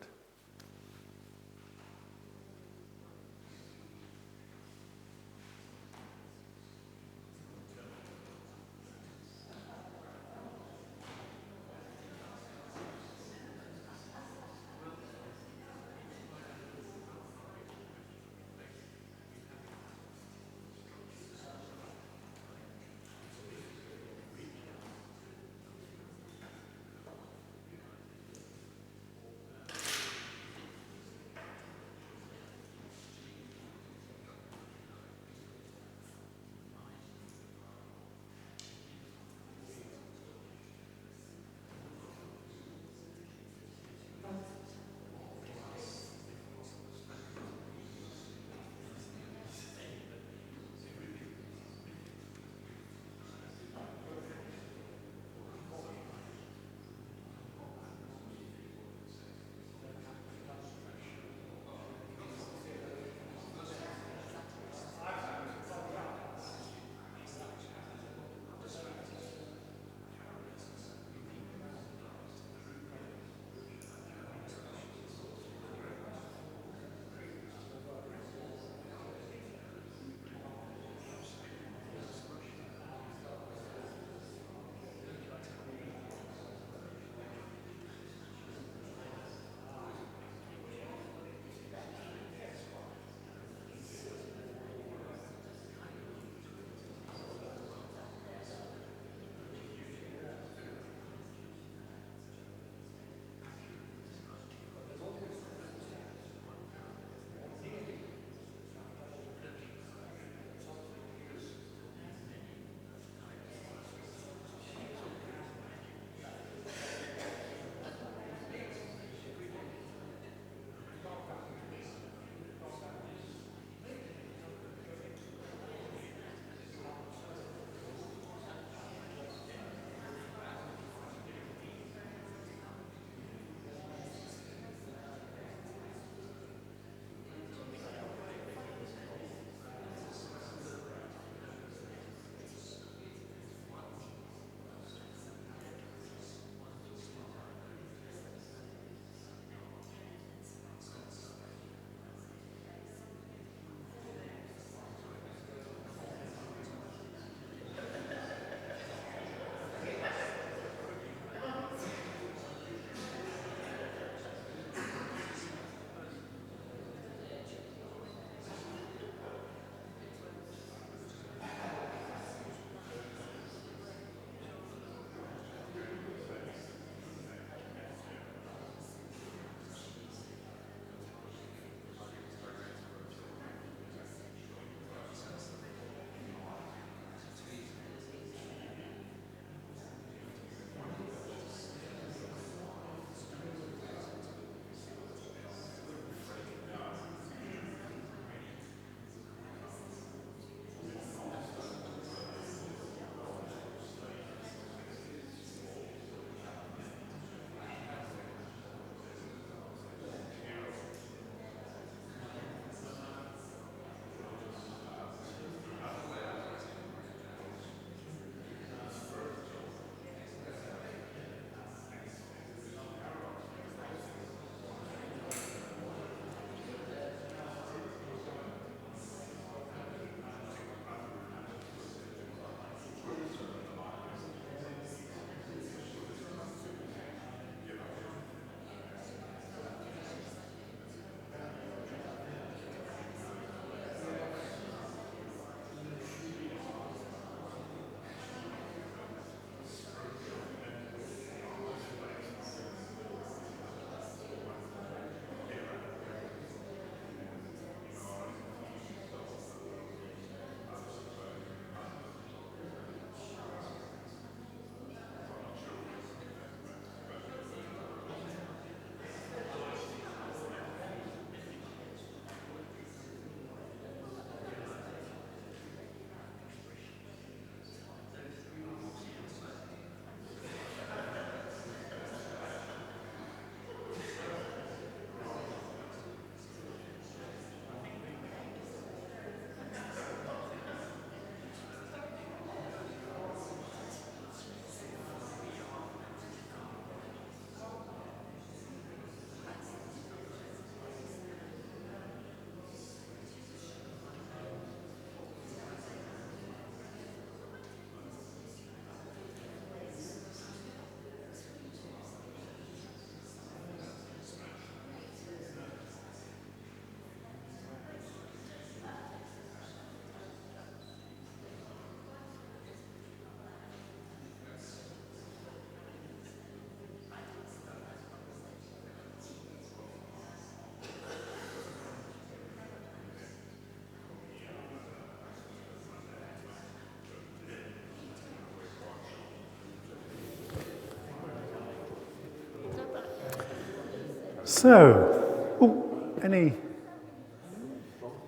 S3: So,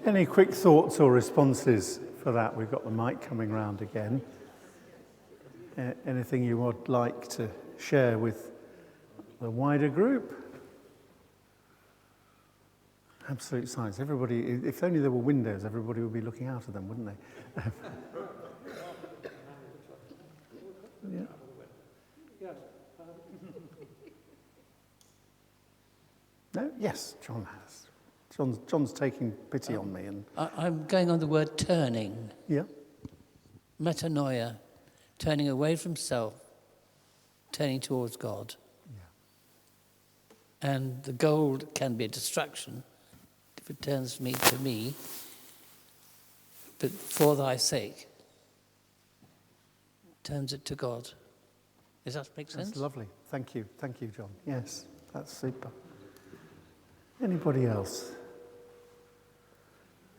S3: any quick thoughts or responses for that? We've got the mic coming round again. Anything you would like to share with the wider group? Absolute silence. Everybody, if only there were windows, everybody would be looking out of them, wouldn't they? Yeah. No? Yes, John has. John's taking pity on me. And
S11: I'm going on the word turning.
S3: yeah.
S11: Metanoia, turning away from self, turning towards God. Yeah. And the goal can be a distraction if it turns me to me, but for thy sake, turns it to God. Does that make sense?
S3: That's lovely. Thank you, John. Yes, that's super. Anybody else?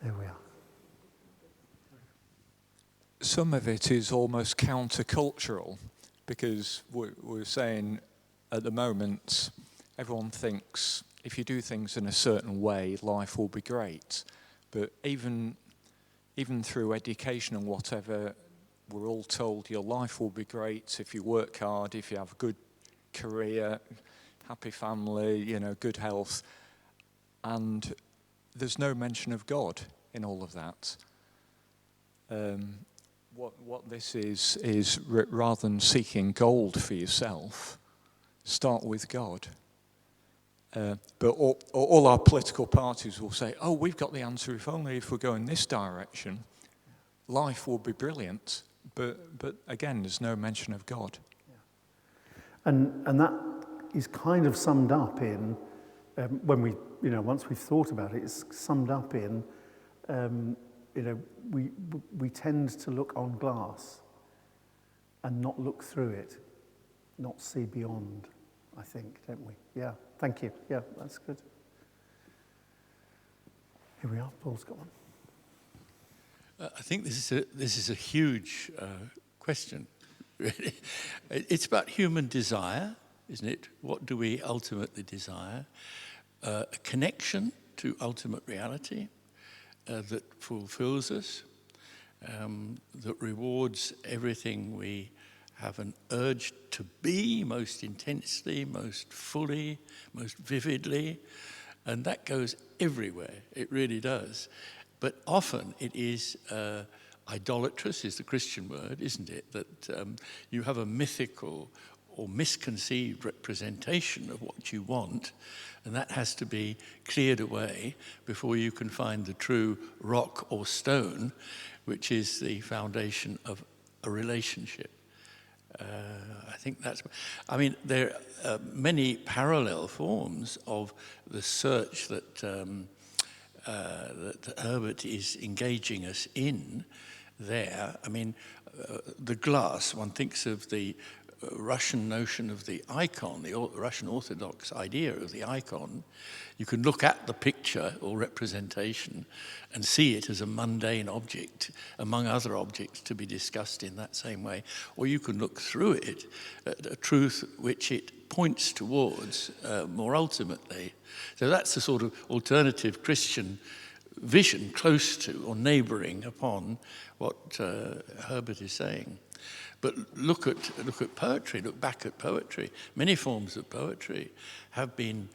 S3: There we are.
S12: Some of it is almost countercultural, because we're saying at the moment, everyone thinks if you do things in a certain way, life will be great. But even through education and whatever, we're all told your life will be great if you work hard, if you have a good career, happy family, good health. And there's no mention of God in all of that. What this is rather than seeking gold for yourself, start with God. But all our political parties will say, oh, we've got the answer if we're going this direction, life will be brilliant. But again, there's no mention of God.
S3: And that is kind of summed up in, when we, once we've thought about it, it's summed up in, we tend to look on glass and not look through it, not see beyond, I think, don't we? Yeah, thank you. Yeah, that's good. Here we are, Paul's got one.
S13: I think this is a huge question, really. It's about human desire, isn't it? What do we ultimately desire? A connection to ultimate reality that fulfills us, that rewards everything we have an urge to be most intensely, most fully, most vividly, and that goes everywhere. It really does. But often it is idolatrous, is the Christian word, isn't it? That you have a mythical or misconceived representation of what you want, and that has to be cleared away before you can find the true rock or stone, which is the foundation of a relationship. I think that's... there are many parallel forms of the search that Herbert is engaging us in there. The glass, one thinks of the Russian notion of the icon, the Russian Orthodox idea of the icon. You can look at the picture or representation and see it as a mundane object among other objects to be discussed in that same way. Or you can look through it at a truth which it points towards more ultimately. So that's the sort of alternative Christian vision close to or neighbouring upon what Herbert is saying. But look at poetry, look back at poetry. Many forms of poetry have been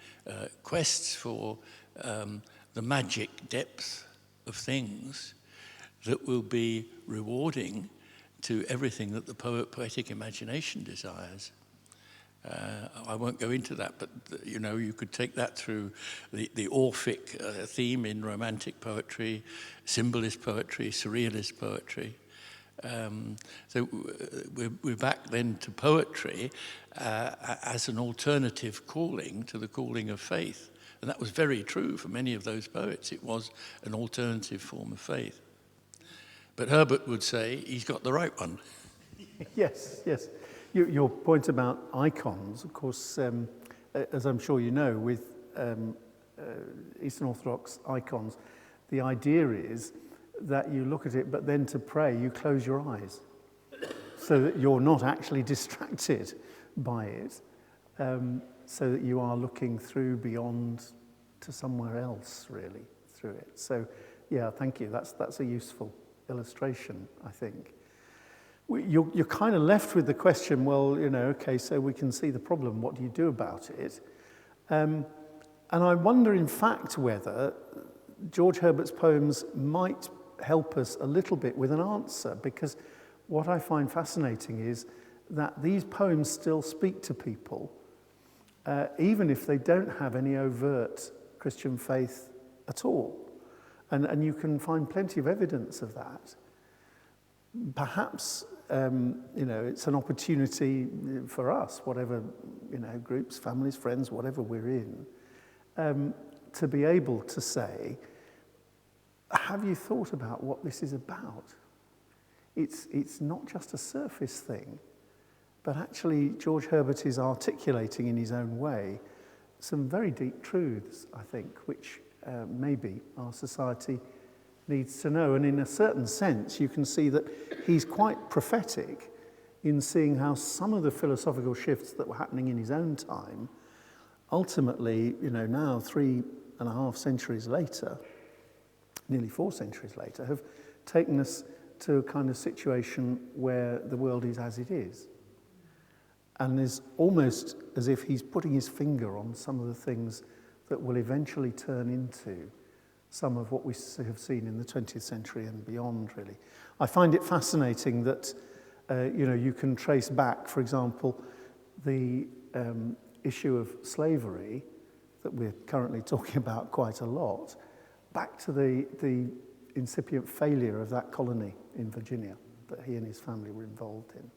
S13: quests for the magic depth of things that will be rewarding to everything that the poetic imagination desires. I won't go into that, but you could take that through the Orphic theme in Romantic poetry, symbolist poetry, surrealist poetry. So we're back then to poetry as an alternative calling to the calling of faith. And that was very true for many of those poets. It was an alternative form of faith. But Herbert would say he's got the right one.
S3: Yes. Your point about icons, of course, as I'm sure you know, with Eastern Orthodox icons, the idea is that you look at it, but then to pray, you close your eyes so that you're not actually distracted by it. so that you are looking through beyond to somewhere else, really, through it. So, yeah, thank you. That's a useful illustration, I think. You're kind of left with the question, well, okay, so we can see the problem. What do you do about it? And I wonder, in fact, whether George Herbert's poems might help us a little bit with an answer, because what I find fascinating is that these poems still speak to people, even if they don't have any overt Christian faith at all. And you can find plenty of evidence of that. Perhaps, it's an opportunity for us, whatever, groups, families, friends, whatever we're in, to be able to say, have you thought about what this is about? It's not just a surface thing, but actually George Herbert is articulating in his own way some very deep truths, I think, which maybe our society needs to know. And in a certain sense, you can see that he's quite prophetic in seeing how some of the philosophical shifts that were happening in his own time, ultimately, now 3.5 centuries later, nearly 4 centuries later, have taken us to a kind of situation where the world is as it is. And is almost as if he's putting his finger on some of the things that will eventually turn into some of what we have seen in the 20th century and beyond, really. I find it fascinating that, you can trace back, for example, the issue of slavery that we're currently talking about quite a lot, back to the incipient failure of that colony in Virginia that he and his family were involved in.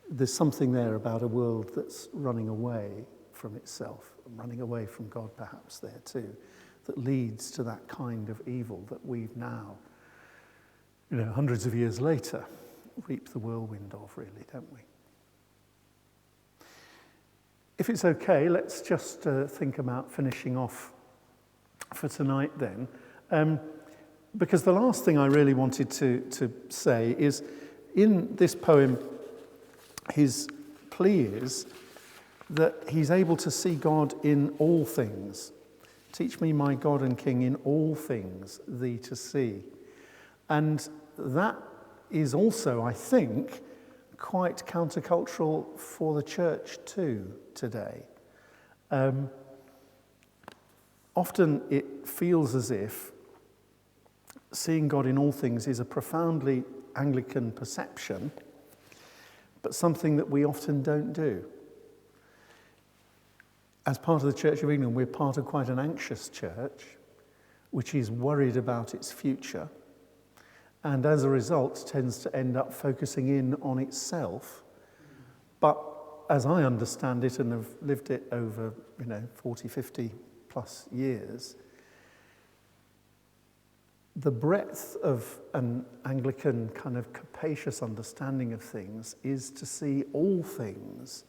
S3: There's something there about a world that's running away from itself, running away from God perhaps there too, that leads to that kind of evil that we've now, hundreds of years later, reap the whirlwind of, really, don't we? If it's okay, let's just think about finishing off for tonight then. Because the last thing I really wanted to say is, in this poem, his plea is that he's able to see God in all things. Teach me, my God and King, in all things thee to see. And that is also, I think, quite countercultural for the church too today. Often it feels as if seeing God in all things is a profoundly Anglican perception, but something that we often don't do. As part of the Church of England, we're part of quite an anxious church, which is worried about its future, and as a result tends to end up focusing in on itself. But as I understand it, and have lived it over 40, 50 plus years, the breadth of an Anglican kind of capacious understanding of things is to see all things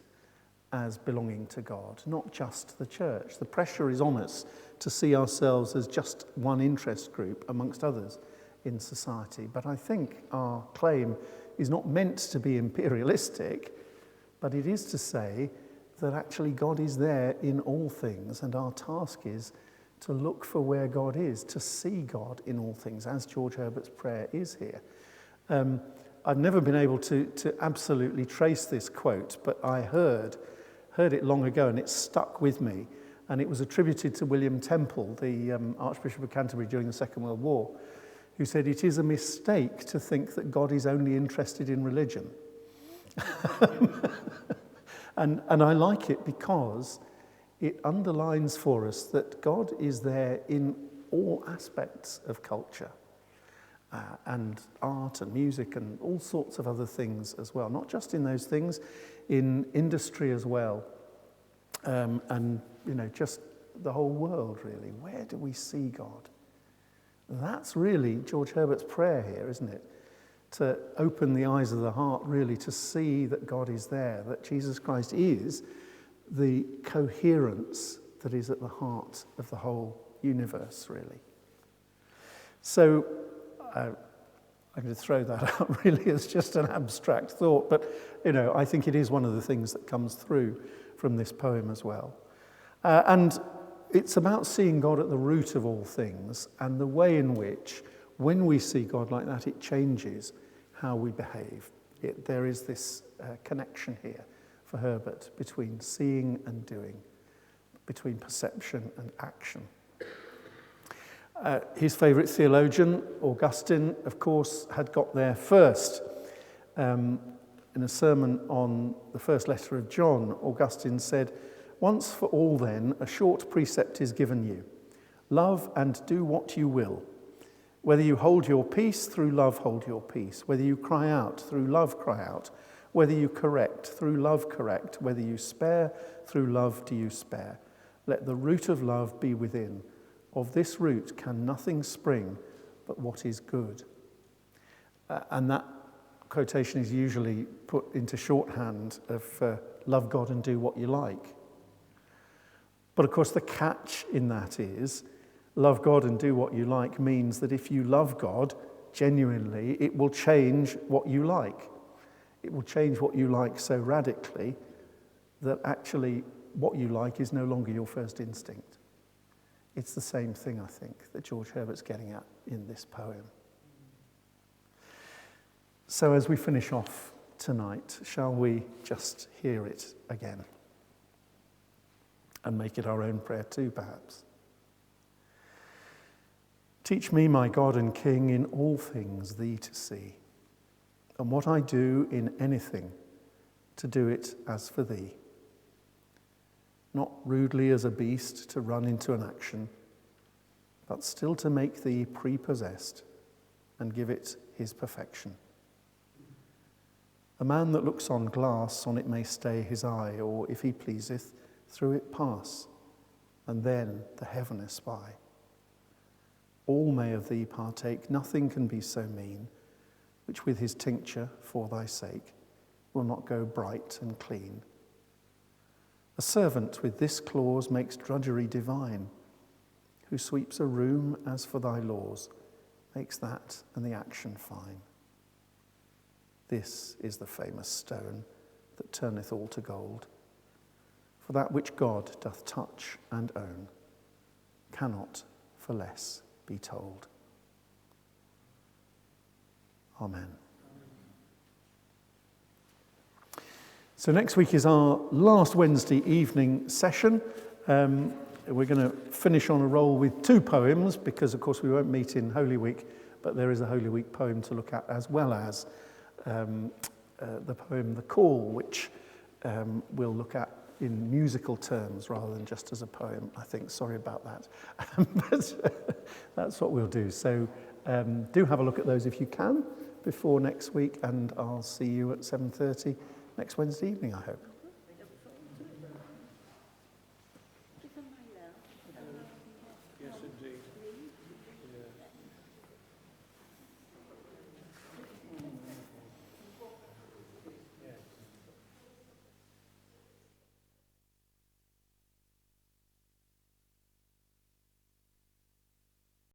S3: as belonging to God, not just the church. The pressure is on us to see ourselves as just one interest group amongst others in society. But I think our claim is not meant to be imperialistic, but it is to say that actually God is there in all things, and our task is to look for where God is, to see God in all things, as George Herbert's prayer is here. I've never been able to absolutely trace this quote, but I heard it long ago, and it stuck with me. And it was attributed to William Temple, the Archbishop of Canterbury during the Second World War, who said, "It is a mistake to think that God is only interested in religion." and I like it because it underlines for us that God is there in all aspects of culture, and art and music and all sorts of other things as well. Not just in those things, in industry as well, and just the whole world, really. Where do we see God? That's really George Herbert's prayer here, isn't it? To open the eyes of the heart, really, to see that God is there, that Jesus Christ is the coherence that is at the heart of the whole universe, really. So I'm going to throw that out really as just an abstract thought, but I think it is one of the things that comes through from this poem as well. And it's about seeing God at the root of all things and the way in which, when we see God like that, it changes how we behave. There is this connection here for Herbert between seeing and doing, between perception and action. His favourite theologian, Augustine, of course, had got there first. In a sermon on the first letter of John, Augustine said, "Once for all then, a short precept is given you. Love and do what you will. Whether you hold your peace, through love hold your peace. Whether you cry out, through love cry out. Whether you correct, through love correct. Whether you spare, through love do you spare. Let the root of love be within. Of this root can nothing spring but what is good." And that quotation is usually put into shorthand of love God and do what you like. But of course the catch in that is love God and do what you like means that if you love God genuinely, it will change what you like. It will change what you like so radically that actually what you like is no longer your first instinct. It's the same thing, I think, that George Herbert's getting at in this poem. So as we finish off tonight, shall we just hear it again? And make it our own prayer too, perhaps. Teach me, my God and King, in all things thee to see, and what I do in anything, to do it as for thee. Not rudely as a beast to run into an action, but still to make thee prepossessed and give it his perfection. A man that looks on glass, on it may stay his eye, or if he pleaseth, through it pass, and then the heav'n espy. All may of thee partake, nothing can be so mean, which with his tincture, for thy sake, will not go bright and clean. A servant with this clause makes drudgery divine, who sweeps a room as for thy laws, makes that and the action fine. This is the famous stone that turneth all to gold. For that which God doth touch and own cannot for less be told. Amen. So next week is our last Wednesday evening session. We're going to finish on a roll with 2 poems because, of course, we won't meet in Holy Week, but there is a Holy Week poem to look at as well as the poem The Call, which we'll look at in musical terms rather than just as a poem, I think. Sorry about that. But that's what we'll do. So do have a look at those if you can before next week, and I'll see you at 7:30 next Wednesday evening, I hope.